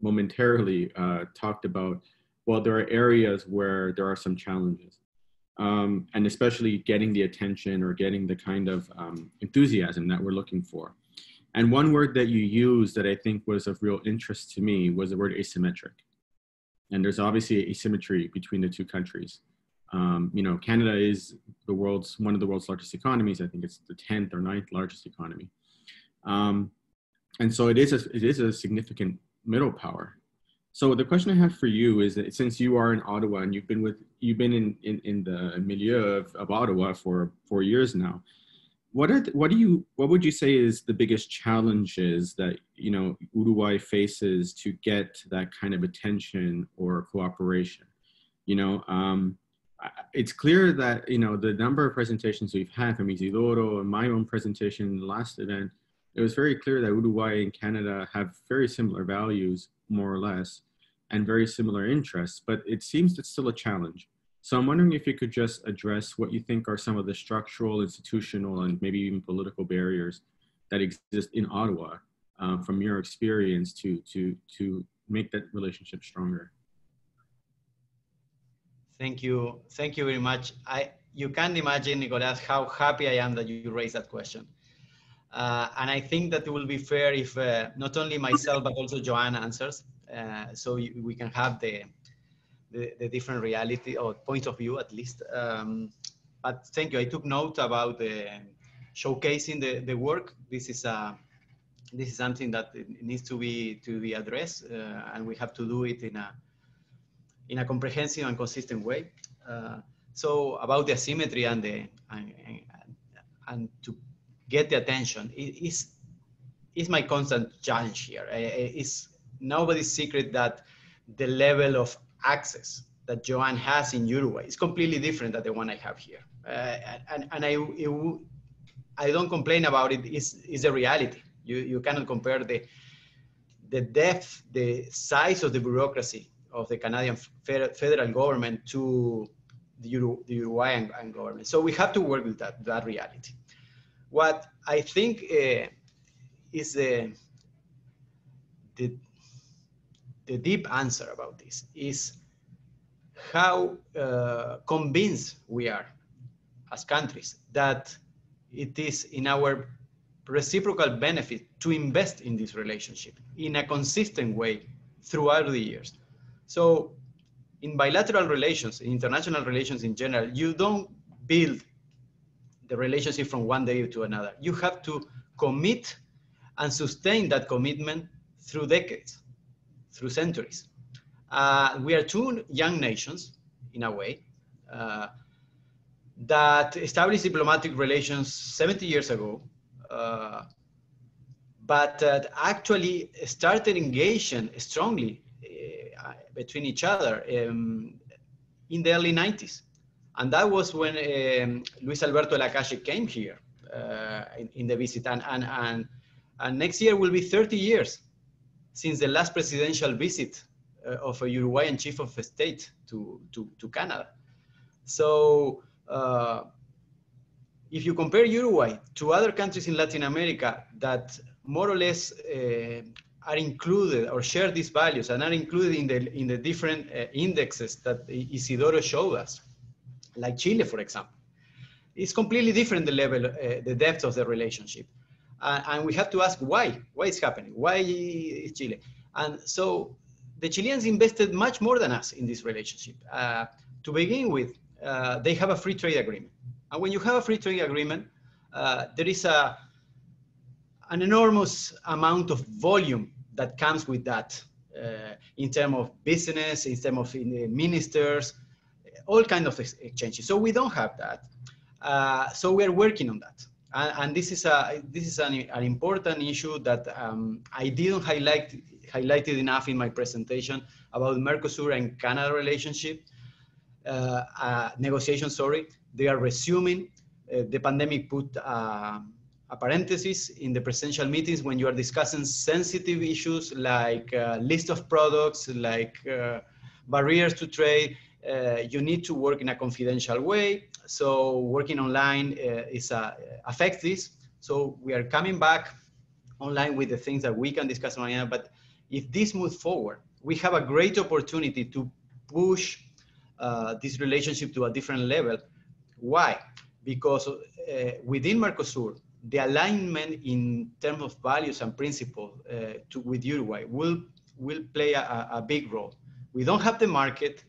momentarily talked about, well, there are areas where there are some challenges. And especially getting the attention or getting the kind of enthusiasm that we're looking for. And one word that you used that I think was of real interest to me was the word asymmetric. And there's obviously asymmetry between the two countries. Canada is one of the world's largest economies. I think it's the 10th or 9th largest economy. And so it is a significant middle power. So the question I have for you is that since you are in Ottawa and you've been in the milieu of Ottawa for 4 years now, what would you say is the biggest challenges that Uruguay faces to get that kind of attention or cooperation? It's clear that the number of presentations we've had from Isidoro and my own presentation in the last event, it was very clear that Uruguay and Canada have very similar values, more or less, and very similar interests, but it seems it's still a challenge. So I'm wondering if you could just address what you think are some of the structural, institutional, and maybe even political barriers that exist in Ottawa from your experience to make that relationship stronger. Thank you very much. You can't imagine, Nicolás, how happy I am that you raised that question. And I think that it will be fair if not only myself, but also Joanne answers, so we can have the different reality or point of view at least. But thank you. I took note about showcasing the work. This is something that needs to be addressed, and we have to do it in a comprehensive and consistent way. So about the asymmetry and to get the attention is my constant challenge here. It's nobody's secret that the level of access that Joanne has in Uruguay is completely different than the one I have here. And I don't complain about it. It's a reality. You cannot compare the depth, the size of the bureaucracy of the Canadian federal government to the Uruguayan government. So we have to work with that reality. What I think is the deep answer about this is how convinced we are as countries that it is in our reciprocal benefit to invest in this relationship in a consistent way throughout the years. So in bilateral relations, in international relations in general, you don't build the relationship from one day to another. You have to commit and sustain that commitment through decades, through centuries. We are two young nations, in a way, that established diplomatic relations 70 years ago, but actually started engaging strongly between each other in the early 90s. And that was when Luis Alberto Lacalle came here in the visit. And next year will be 30 years since the last presidential visit of a Uruguayan chief of state to Canada. So if you compare Uruguay to other countries in Latin America that more or less are included or share these values and are included in the different indexes that Isidoro showed us, like Chile, for example, it's completely different, the level, the depth of the relationship. And we have to ask why it's happening, why is Chile? And so the Chileans invested much more than us in this relationship. To begin with, they have a free trade agreement. And when you have a free trade agreement, there is an enormous amount of volume that comes with that in terms of business, in terms of ministers, all kinds of exchanges. So we don't have that. So we are working on that. And this is an important issue that I didn't highlighted enough in my presentation about Mercosur and Canada relationship. Negotiations, sorry, they are resuming. The pandemic put a parenthesis in the presidential meetings when you are discussing sensitive issues like list of products, like barriers to trade. You need to work in a confidential way. So working online affects this. So we are coming back online with the things that we can discuss online. But if this moves forward, we have a great opportunity to push this relationship to a different level. Why? Because within Mercosur, the alignment in terms of values and principles with Uruguay will play a big role. We don't have the market,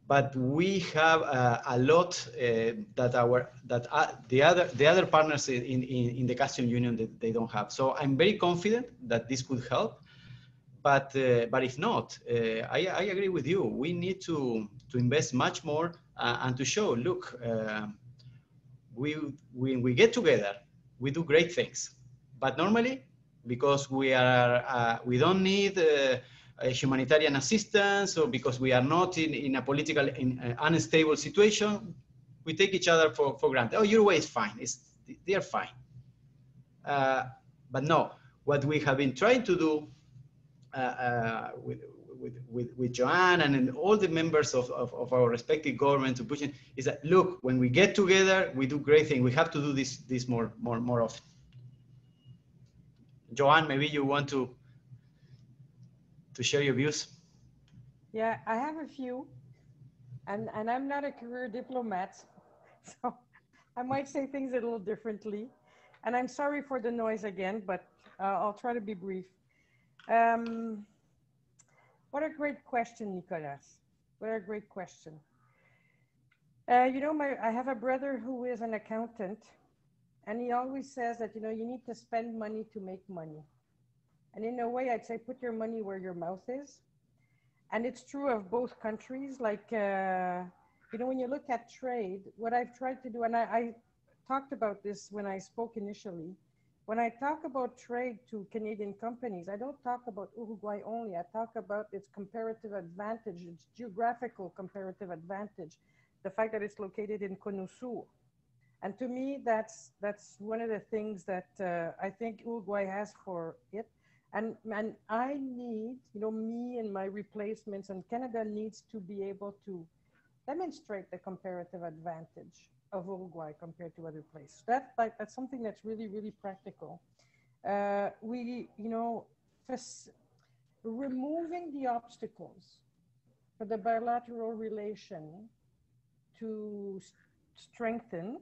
but we have a lot that the other partners in the Customs Union that they don't have. So I'm very confident that this could help. But if not, I agree with you. We need to invest much more and to show, look, when we get together, we do great things. But normally, because we don't need humanitarian assistance, or because we are not in a political unstable situation, we take each other for granted. Oh, Uruguay is fine. They are fine. But no, what we have been trying to do with Joanne and all the members of our respective governments to push it is that, look, when we get together, we do great things. We have to do this more often. Joanne, maybe you want to share your views? Yeah, I have a few, and I'm not a career diplomat, so I might say things a little differently. And I'm sorry for the noise again, but I'll try to be brief. What a great question, Nicolás. What a great question. You know, I have a brother who is an accountant, and he always says that, you know, you need to spend money to make money. And in a way, I'd say put your money where your mouth is. And it's true of both countries. Like, you know, when you look at trade, what I've tried to do, and I talked about this when I spoke initially, when I talk about trade to Canadian companies, I don't talk about Uruguay only. I talk about its comparative advantage, its geographical comparative advantage, the fact that it's located in Conusur. And to me, that's one of the things that I think Uruguay has for it. And I need, you know, me and my replacements, and Canada needs to be able to demonstrate the comparative advantage of Uruguay compared to other places. That's something that's really, really practical. You know, removing the obstacles for the bilateral relation to strengthen,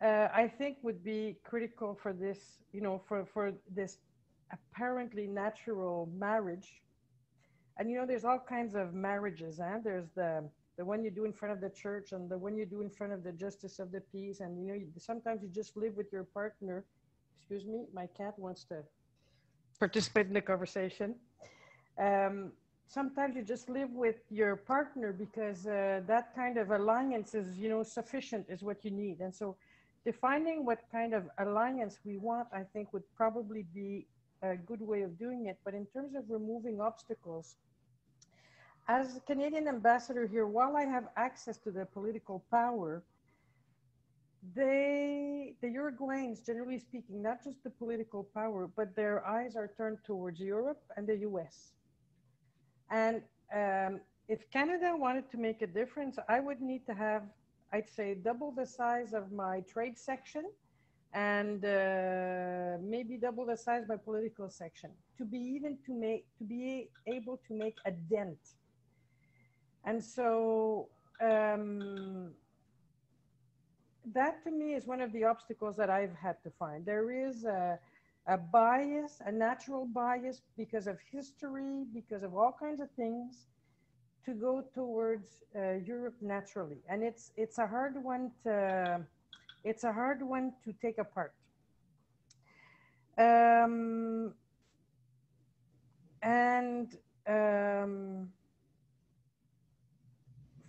I think would be critical for this, you know, for this apparently natural marriage And, you know, there's all kinds of marriages, and there's the one you do in front of the church and the one you do in front of the justice of the peace. And, you know, sometimes you just live with your partner. Excuse me, my cat wants to participate in the conversation. Sometimes you just live with your partner because that kind of alliance is, you know, sufficient is what you need. And so defining what kind of alliance we want, I think, would probably be a good way of doing it. But in terms of removing obstacles, as a Canadian ambassador here, while I have access to the political power, the Uruguayans, generally speaking, not just the political power, but their eyes are turned towards Europe and the US. And if Canada wanted to make a difference, I would need to have, I'd say, double the size of my trade section and maybe double the size of my political section to be able to make a dent. And so that to me is one of the obstacles that I've had to find. There is a bias, a natural bias because of history, because of all kinds of things, to go towards Europe naturally. And it's a hard one to take apart.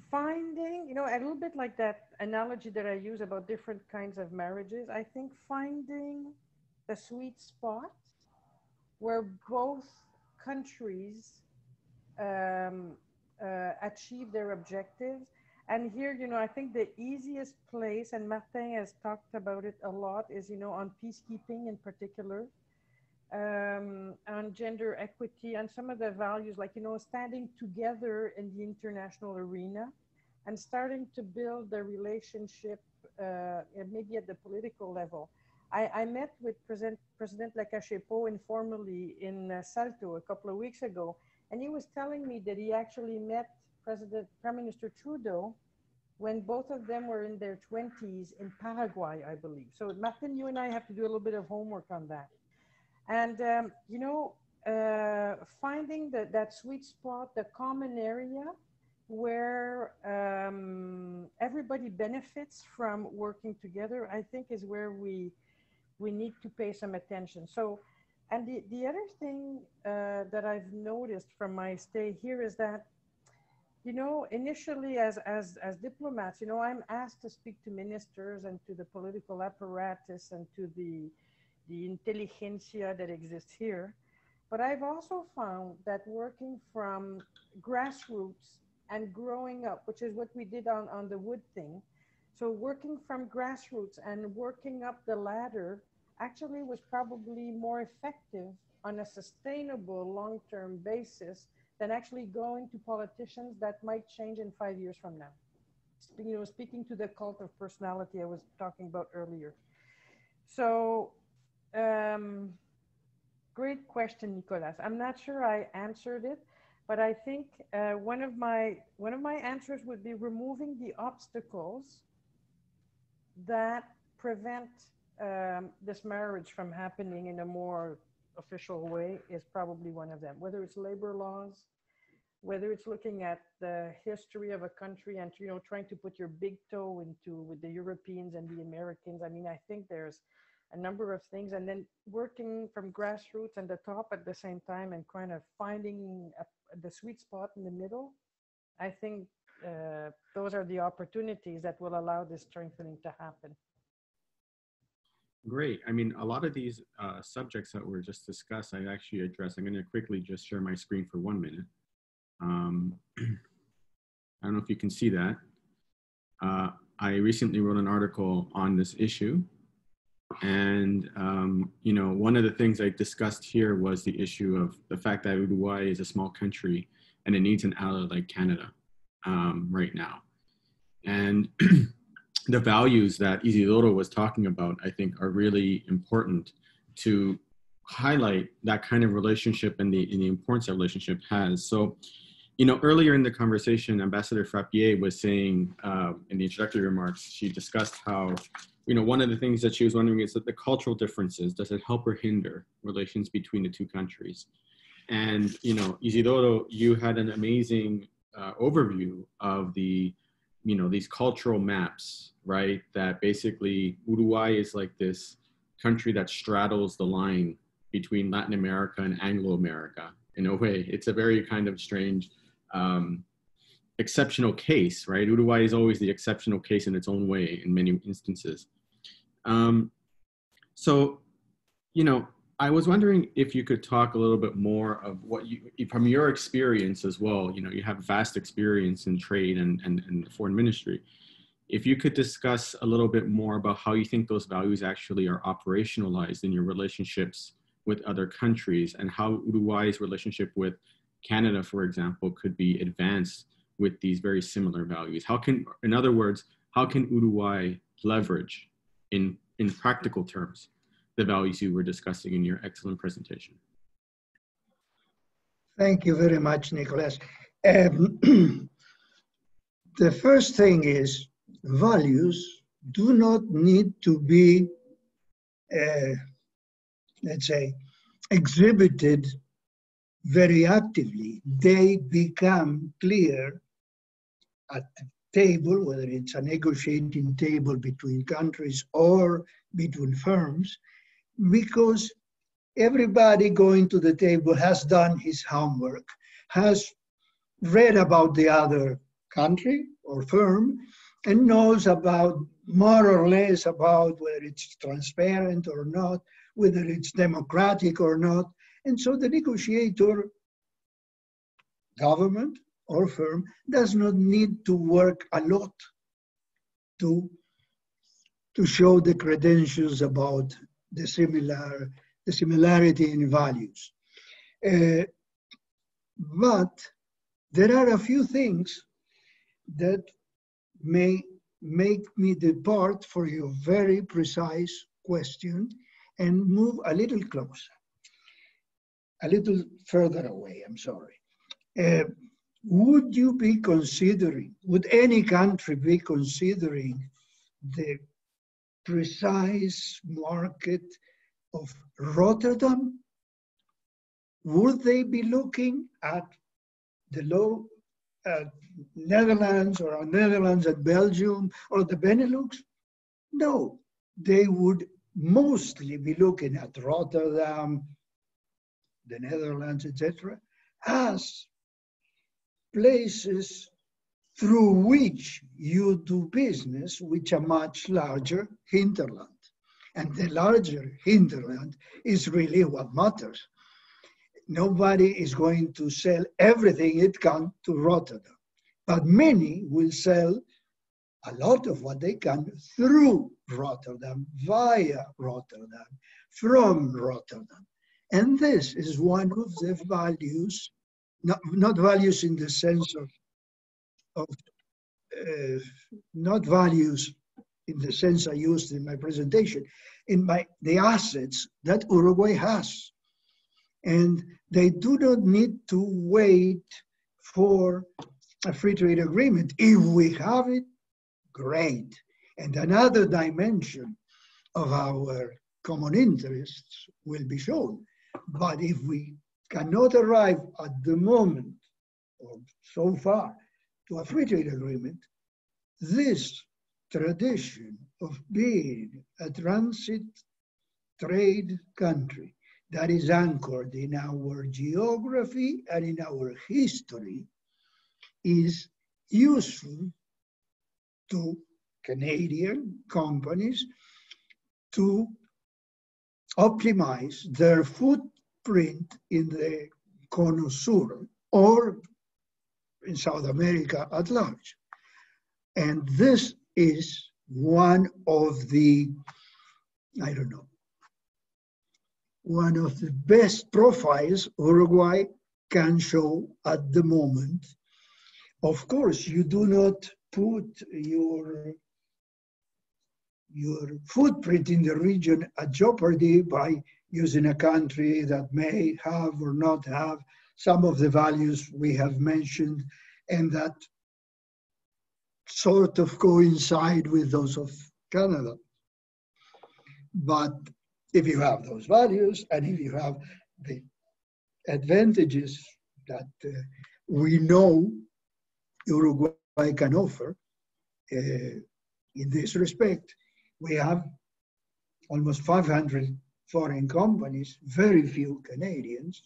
Finding, you know, a little bit like that analogy that I use about different kinds of marriages, I think finding the sweet spot where both countries achieve their objectives. And here, you know, I think the easiest place, and Martin has talked about it a lot, is, you know, on peacekeeping in particular, on gender equity, and some of the values, like, you know, standing together in the international arena and starting to build the relationship maybe at the political level. I met with President Lakachepo informally in Salto a couple of weeks ago, and he was telling me that he actually met Prime Minister Trudeau when both of them were in their 20s in Paraguay, I believe. So Martin, you and I have to do a little bit of homework on that. And, you know, finding that sweet spot, the common area where everybody benefits from working together, I think is where we need to pay some attention. So, and the other thing that I've noticed from my stay here is that, you know, initially as diplomats, you know, I'm asked to speak to ministers and to the political apparatus and to the intelligentsia that exists here. But I've also found that working from grassroots and growing up, which is what we did on the wood thing. So working from grassroots and working up the ladder actually was probably more effective on a sustainable long-term basis than actually going to politicians that might change in 5 years from now. You know, speaking to the cult of personality I was talking about earlier. So, great question, Nicolás. I'm not sure I answered it, but I think one of my answers would be removing the obstacles that prevent this marriage from happening in a more official way is probably one of them. Whether it's labor laws, whether it's looking at the history of a country and, you know, trying to put your big toe into with the Europeans and the Americans. I mean, I think there's a number of things, and then working from grassroots and the top at the same time and kind of finding the sweet spot in the middle. I think those are the opportunities that will allow this strengthening to happen. Great. I mean, a lot of these subjects that were just discussed, I actually addressed. I'm going to quickly just share my screen for 1 minute. I don't know if you can see that. I recently wrote an article on this issue. And, you know, one of the things I discussed here was the issue of the fact that Uruguay is a small country and it needs an ally like Canada right now. And the values that Isidoro was talking about, I think, are really important to highlight that kind of relationship and the importance that relationship has. So, you know, earlier in the conversation, Ambassador Frappier was saying in the introductory remarks, she discussed how, you know, one of the things that she was wondering is that the cultural differences, does it help or hinder relations between the two countries? And, you know, Isidoro, you had an amazing overview of the, you know, these cultural maps, right? That basically Uruguay is like this country that straddles the line between Latin America and Anglo-America. In a way, it's a very kind of strange, exceptional case, right? Uruguay is always the exceptional case in its own way in many instances. So, you know, I was wondering if you could talk a little bit more of what you, from your experience as well, you know, you have vast experience in trade and foreign ministry. If you could discuss a little bit more about how you think those values actually are operationalized in your relationships with other countries, and how Uruguay's relationship with Canada, for example, could be advanced with these very similar values. How can, in other words, how can Uruguay leverage in practical terms the values you were discussing in your excellent presentation? Thank you very much, Nicolás. The first thing is, values do not need to be, let's say, exhibited very actively. They become clear at the table, whether it's a negotiating table between countries or between firms, because everybody going to the table has done his homework, has read about the other country or firm, and knows about more or less about whether it's transparent or not, whether it's democratic or not. And so the negotiator, government or firm, does not need to work a lot to show the credentials about the similarity in values. But there are a few things that may make me depart for your very precise question and move a little closer, a little further away, I'm sorry. Would you be considering, would any country be considering the precise market of Rotterdam? Would they be looking at the low Netherlands, or Netherlands and Belgium, or the Benelux? No, they would mostly be looking at Rotterdam, the Netherlands, etc., as places through which you do business with a much larger hinterland. And the larger hinterland is really what matters. Nobody is going to sell everything it can to Rotterdam, but many will sell a lot of what they can through Rotterdam, via Rotterdam, from Rotterdam. And this is one of the values, not values in the sense of not values in the sense I used in my presentation, the assets that Uruguay has. And they do not need to wait for a free trade agreement. If we have it, great. And another dimension of our common interests will be shown. But if we cannot arrive at the moment, or so far, to a free trade agreement, this tradition of being a transit trade country that is anchored in our geography and in our history is useful to Canadian companies to optimize their footprint in the Cono Sur or in South America at large. And this is one of the, I don't know, one of the best profiles Uruguay can show at the moment. Of course, you do not put your footprint in the region at jeopardy by using a country that may have or not have some of the values we have mentioned and that sort of coincide with those of Canada. But if you have those values and if you have the advantages that we know Uruguay can offer in this respect. We have almost 500 foreign companies, very few Canadians,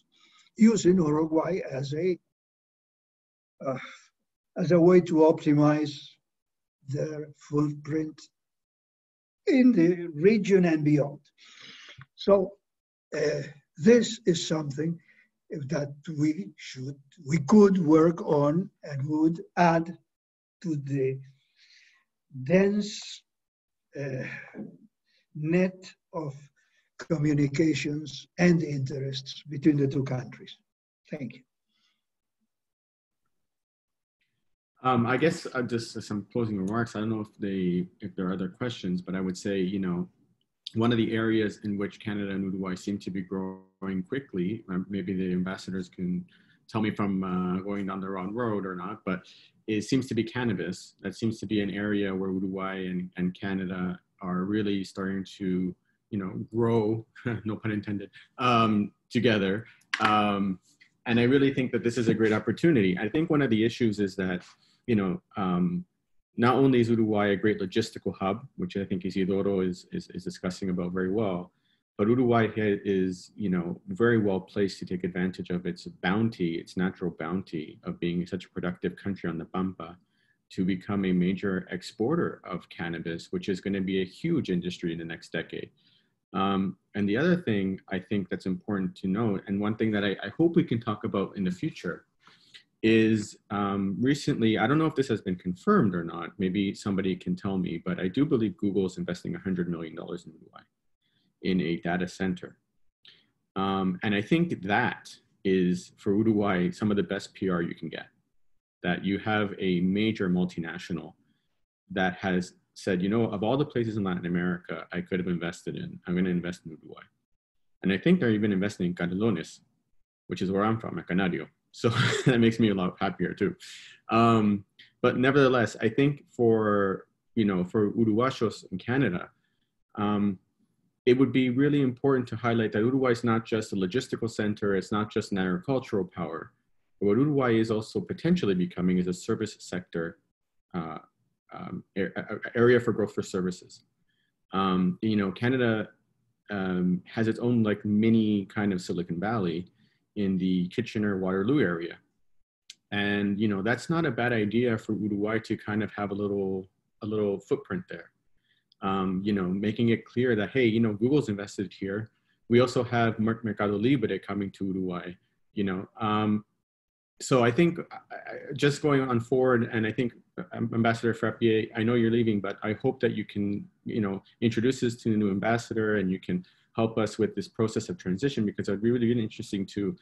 using Uruguay as a way to optimize their footprint in the region and beyond. So this is something that we could work on and would add to the dense net of communications and interests between the two countries. Thank you. I guess just some closing remarks. I don't know if there are other questions, but I would say, you know, one of the areas in which Canada and Uruguay seem to be growing quickly, maybe the ambassadors can tell me if I'm going down the wrong road or not, but it seems to be cannabis. That seems to be an area where Uruguay and Canada are really starting to, you know, grow, no pun intended, together. And I really think that this is a great opportunity. I think one of the issues is that, you know, not only is Uruguay a great logistical hub, which I think Isidoro is discussing about very well, but Uruguay is, you know, very well placed to take advantage of its bounty, its natural bounty of being such a productive country on the Pampa, to become a major exporter of cannabis, which is going to be a huge industry in the next decade. And the other thing I think that's important to note, and one thing that I hope we can talk about in the future, is recently, I don't know if this has been confirmed or not, maybe somebody can tell me, but I do believe Google is investing $100 million in Uruguay in a data center. And I think that is, for Uruguay, some of the best PR you can get. That you have a major multinational that has said, you know, of all the places in Latin America I could have invested in, I'm going to invest in Uruguay. And I think they're even investing in Canelones, which is where I'm from, at Canario. So that makes me a lot happier too. But nevertheless, I think for, you know, for Uruguayos in Canada, it would be really important to highlight that Uruguay is not just a logistical center, it's not just an agricultural power. But what Uruguay is also potentially becoming is a service sector area for growth for services. You know, Canada has its own like mini kind of Silicon Valley in the Kitchener-Waterloo area. And, you know, that's not a bad idea for Uruguay to kind of have a little footprint there. You know, making it clear that, hey, you know, Google's invested here. We also have Mercado Libre coming to Uruguay, you know. So I think just going on forward, and I think Ambassador Frappier, I know you're leaving, but I hope that you can, you know, introduce us to the new ambassador and you can help us with this process of transition, because it'd be really, really interesting to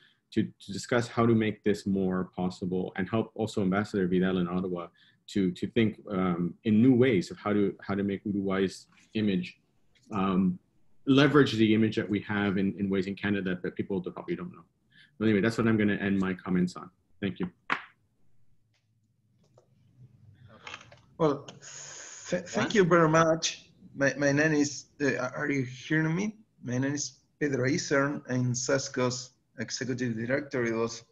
discuss how to make this more possible, and help also Ambassador Vidal in Ottawa to think in new ways of how to make Uruguay's image, leverage the image that we have in ways in Canada that people probably don't know. But anyway, that's what I'm going to end my comments on. Thank you. Well, thank you very much. My name is, are you hearing me? My name is Pedro Isern. I'm CESCOS Executive Director. It was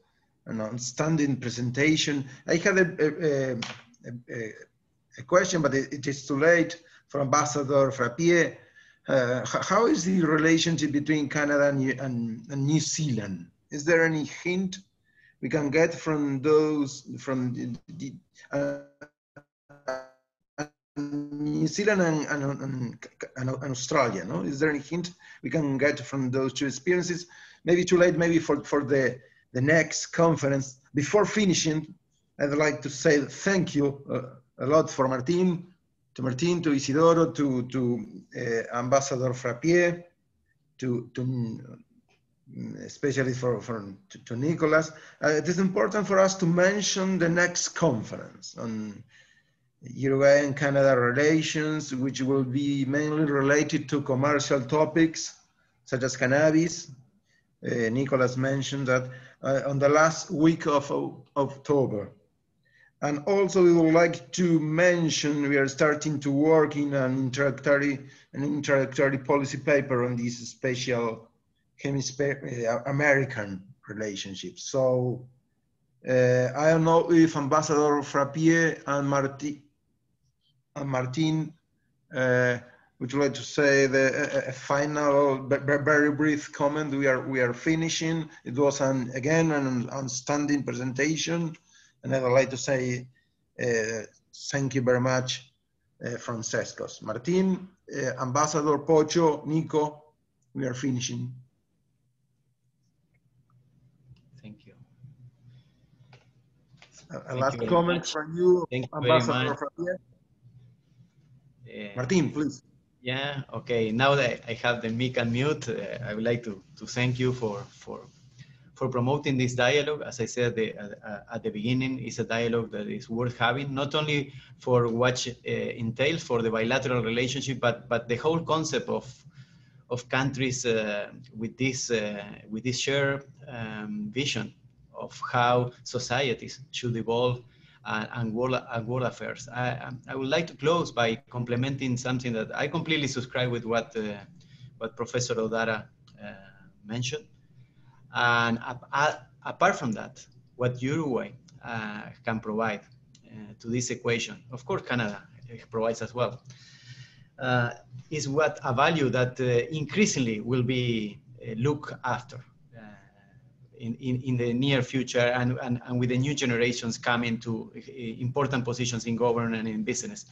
an outstanding presentation. I had a question, but it is too late, for Ambassador Frappier. How is the relationship between Canada and New Zealand? Is there any hint we can get from those, from New Zealand and Australia? No, is there any hint we can get from those two experiences? Maybe too late, maybe for the next conference. Before finishing, I'd like to say thank you a lot for Martin, to Isidoro, to Ambassador Frappier, to especially to Nicolás. It is important for us to mention the next conference on Uruguay and Canada relations, which will be mainly related to commercial topics such as cannabis. Nicolás mentioned that on the last week of October. And also we would like to mention we are starting to work in an introductory policy paper on this special hemisphere American relationships. So I don't know if Ambassador Frappier and Martin would you like to say a final, very brief comment? We are finishing. It was again an outstanding presentation, and I would like to say thank you very much from CESCOS. Martin, Ambassador Pocho, Nico, we are finishing. Thank you. A last comment from you, Ambassador Frappier. Martin, please. Yeah, okay. Now that I have the mic and mute, I would like to thank you for promoting this dialogue. As I said at the beginning, it's a dialogue that is worth having, not only for what entails for the bilateral relationship, but the whole concept of countries with this shared vision of how societies should evolve and world affairs. I would like to close by complementing something that I completely subscribe with what Professor Hodara mentioned. And apart from that, what Uruguay can provide to this equation, of course Canada provides as well, is what a value that increasingly will be looked after in the near future, and with the new generations coming to important positions in government and in business.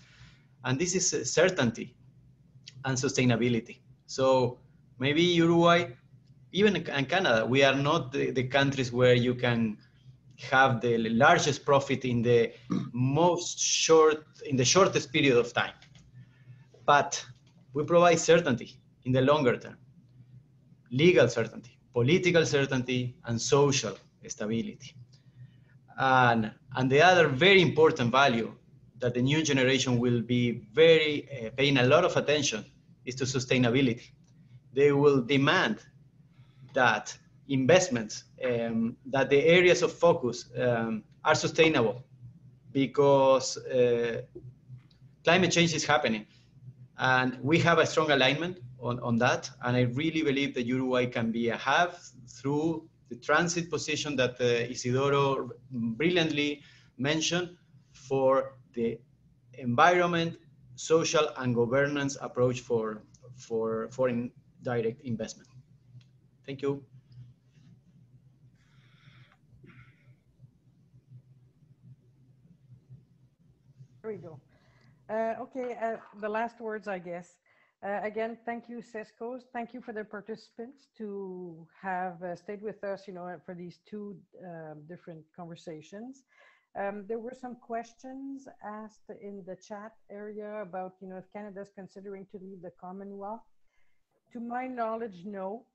And this is certainty and sustainability. So maybe Uruguay, even in Canada, we are not the countries where you can have the largest profit in the shortest period of time. But we provide certainty in the longer term, legal certainty, political certainty, and social stability. And the other very important value that the new generation will be paying a lot of attention is to sustainability. They will demand that investments, that the areas of focus are sustainable, because climate change is happening. And we have a strong alignment on that. And I really believe that Uruguay can be a hub through the transit position that Isidoro brilliantly mentioned for the environment, social, and governance approach for foreign direct investment. Thank you. There we go. Okay, the last words, I guess. Again, thank you, CESCOS. Thank you for the participants to have stayed with us, for these two different conversations. There were some questions asked in the chat area about, if Canada is considering to leave the Commonwealth. To my knowledge, no.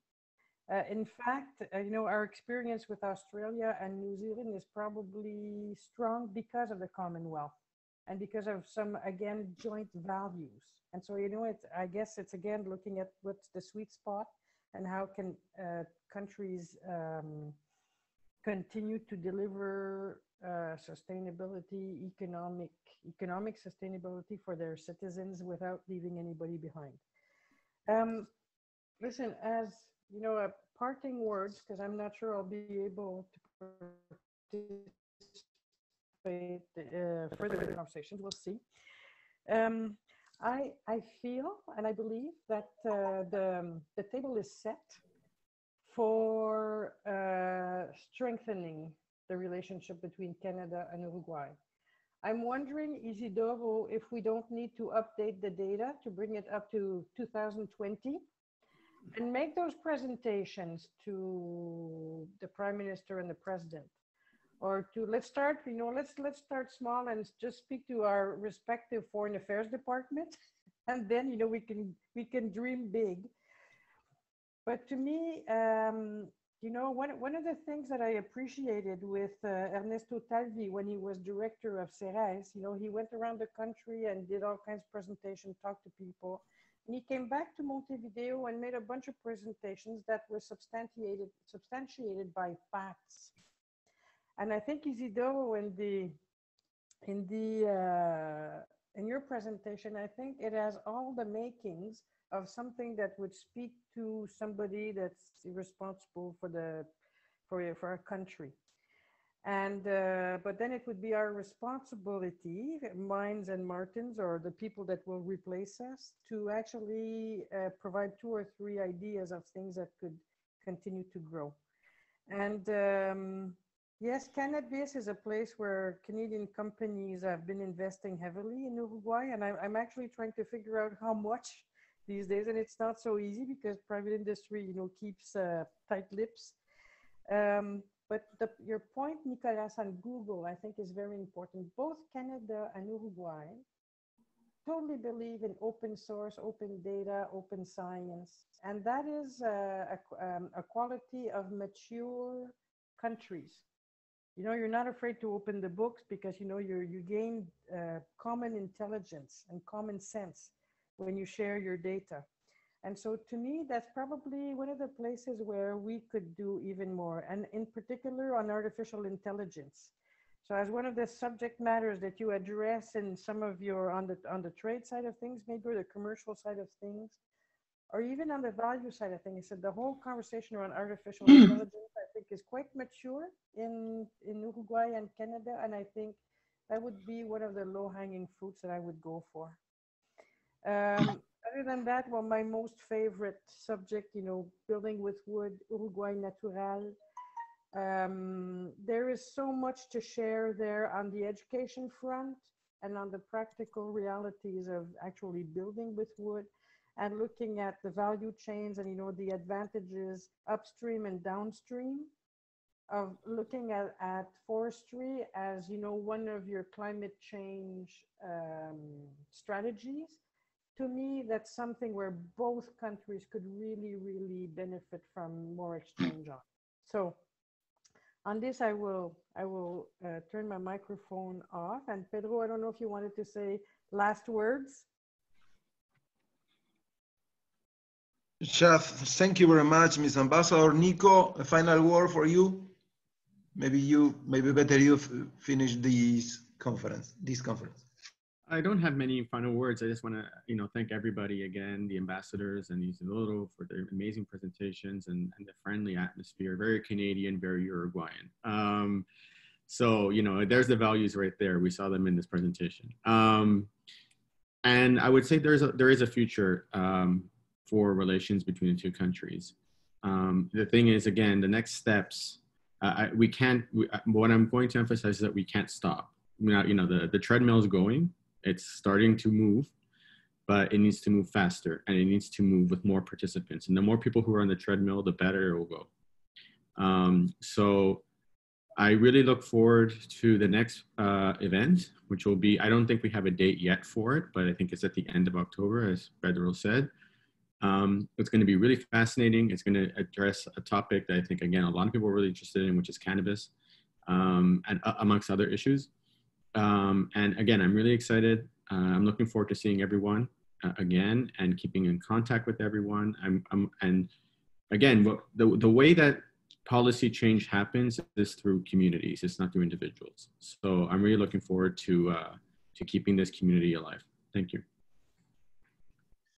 In fact, our experience with Australia and New Zealand is probably strong because of the Commonwealth and because of some, again, joint values. And so, I guess it's, again, looking at what's the sweet spot and how can countries continue to deliver sustainability, economic sustainability for their citizens without leaving anybody behind. Listen, as a parting words, because I'm not sure I'll be able to participate further in the conversations, we'll see. I feel and I believe that the table is set for strengthening the relationship between Canada and Uruguay. I'm wondering, Isidoro, if we don't need to update the data to bring it up to 2020 and make those presentations to the Prime Minister and the President, or to let's start small and just speak to our respective foreign affairs department, and then we can dream big. But to me, one of the things that I appreciated with Ernesto Talvi when he was director of CERES, he went around the country and did all kinds of presentations, talked to people. And he came back to Montevideo and made a bunch of presentations that were substantiated by facts. And I think, Isidoro, in your presentation, I think it has all the makings of something that would speak to somebody that's responsible for the for a country. And but then it would be our responsibility, mine's and Martin's, or the people that will replace us, to actually provide 2 or 3 ideas of things that could continue to grow. And yes, cannabis is a place where Canadian companies have been investing heavily in Uruguay, and I'm actually trying to figure out how much these days, and it's not so easy because private industry, keeps tight lips. But your point, Nicolás, on Google, I think is very important. Both Canada and Uruguay totally believe in open source, open data, open science. And that is a quality of mature countries. You're not afraid to open the books because, you gain common intelligence and common sense when you share your data. And so to me, that's probably one of the places where we could do even more, and in particular on artificial intelligence. So as one of the subject matters that you address in some of your, on the trade side of things, maybe, or the commercial side of things, or even on the value side of things, so the whole conversation around artificial intelligence, I think, is quite mature in Uruguay and Canada. And I think that would be one of the low-hanging fruits that I would go for. Other than that, well, my most favorite subject, building with wood, Uruguay Natural. There is so much to share there on the education front and on the practical realities of actually building with wood and looking at the value chains and, the advantages upstream and downstream of looking at forestry as, one of your climate change strategies. To me, that's something where both countries could really, really benefit from more exchange on. So on this, I will turn my microphone off. And Pedro, I don't know if you wanted to say last words. Chef, thank you very much, Ms. Ambassador. Nico, a final word for you. Maybe better you finish this conference. I don't have many final words. I just want to, thank everybody again, the ambassadors and Isidoro, for their amazing presentations and the friendly atmosphere. Very Canadian, very Uruguayan. So, there's the values right there. We saw them in this presentation. And I would say there is a future for relations between the 2 countries. The thing is, again, the next steps, what I'm going to emphasize is that we can't stop. The treadmill is going. It's starting to move, but it needs to move faster, and it needs to move with more participants. And the more people who are on the treadmill, the better it will go. So I really look forward to the next event, which will be, I don't think we have a date yet for it, but I think it's at the end of October, as Vidal said. It's going to be really fascinating. It's going to address a topic that I think, again, a lot of people are really interested in, which is cannabis, and amongst other issues. And again, I'm really excited. I'm looking forward to seeing everyone again and keeping in contact with everyone. And again, the way that policy change happens is through communities. It's not through individuals. So I'm really looking forward to keeping this community alive. Thank you.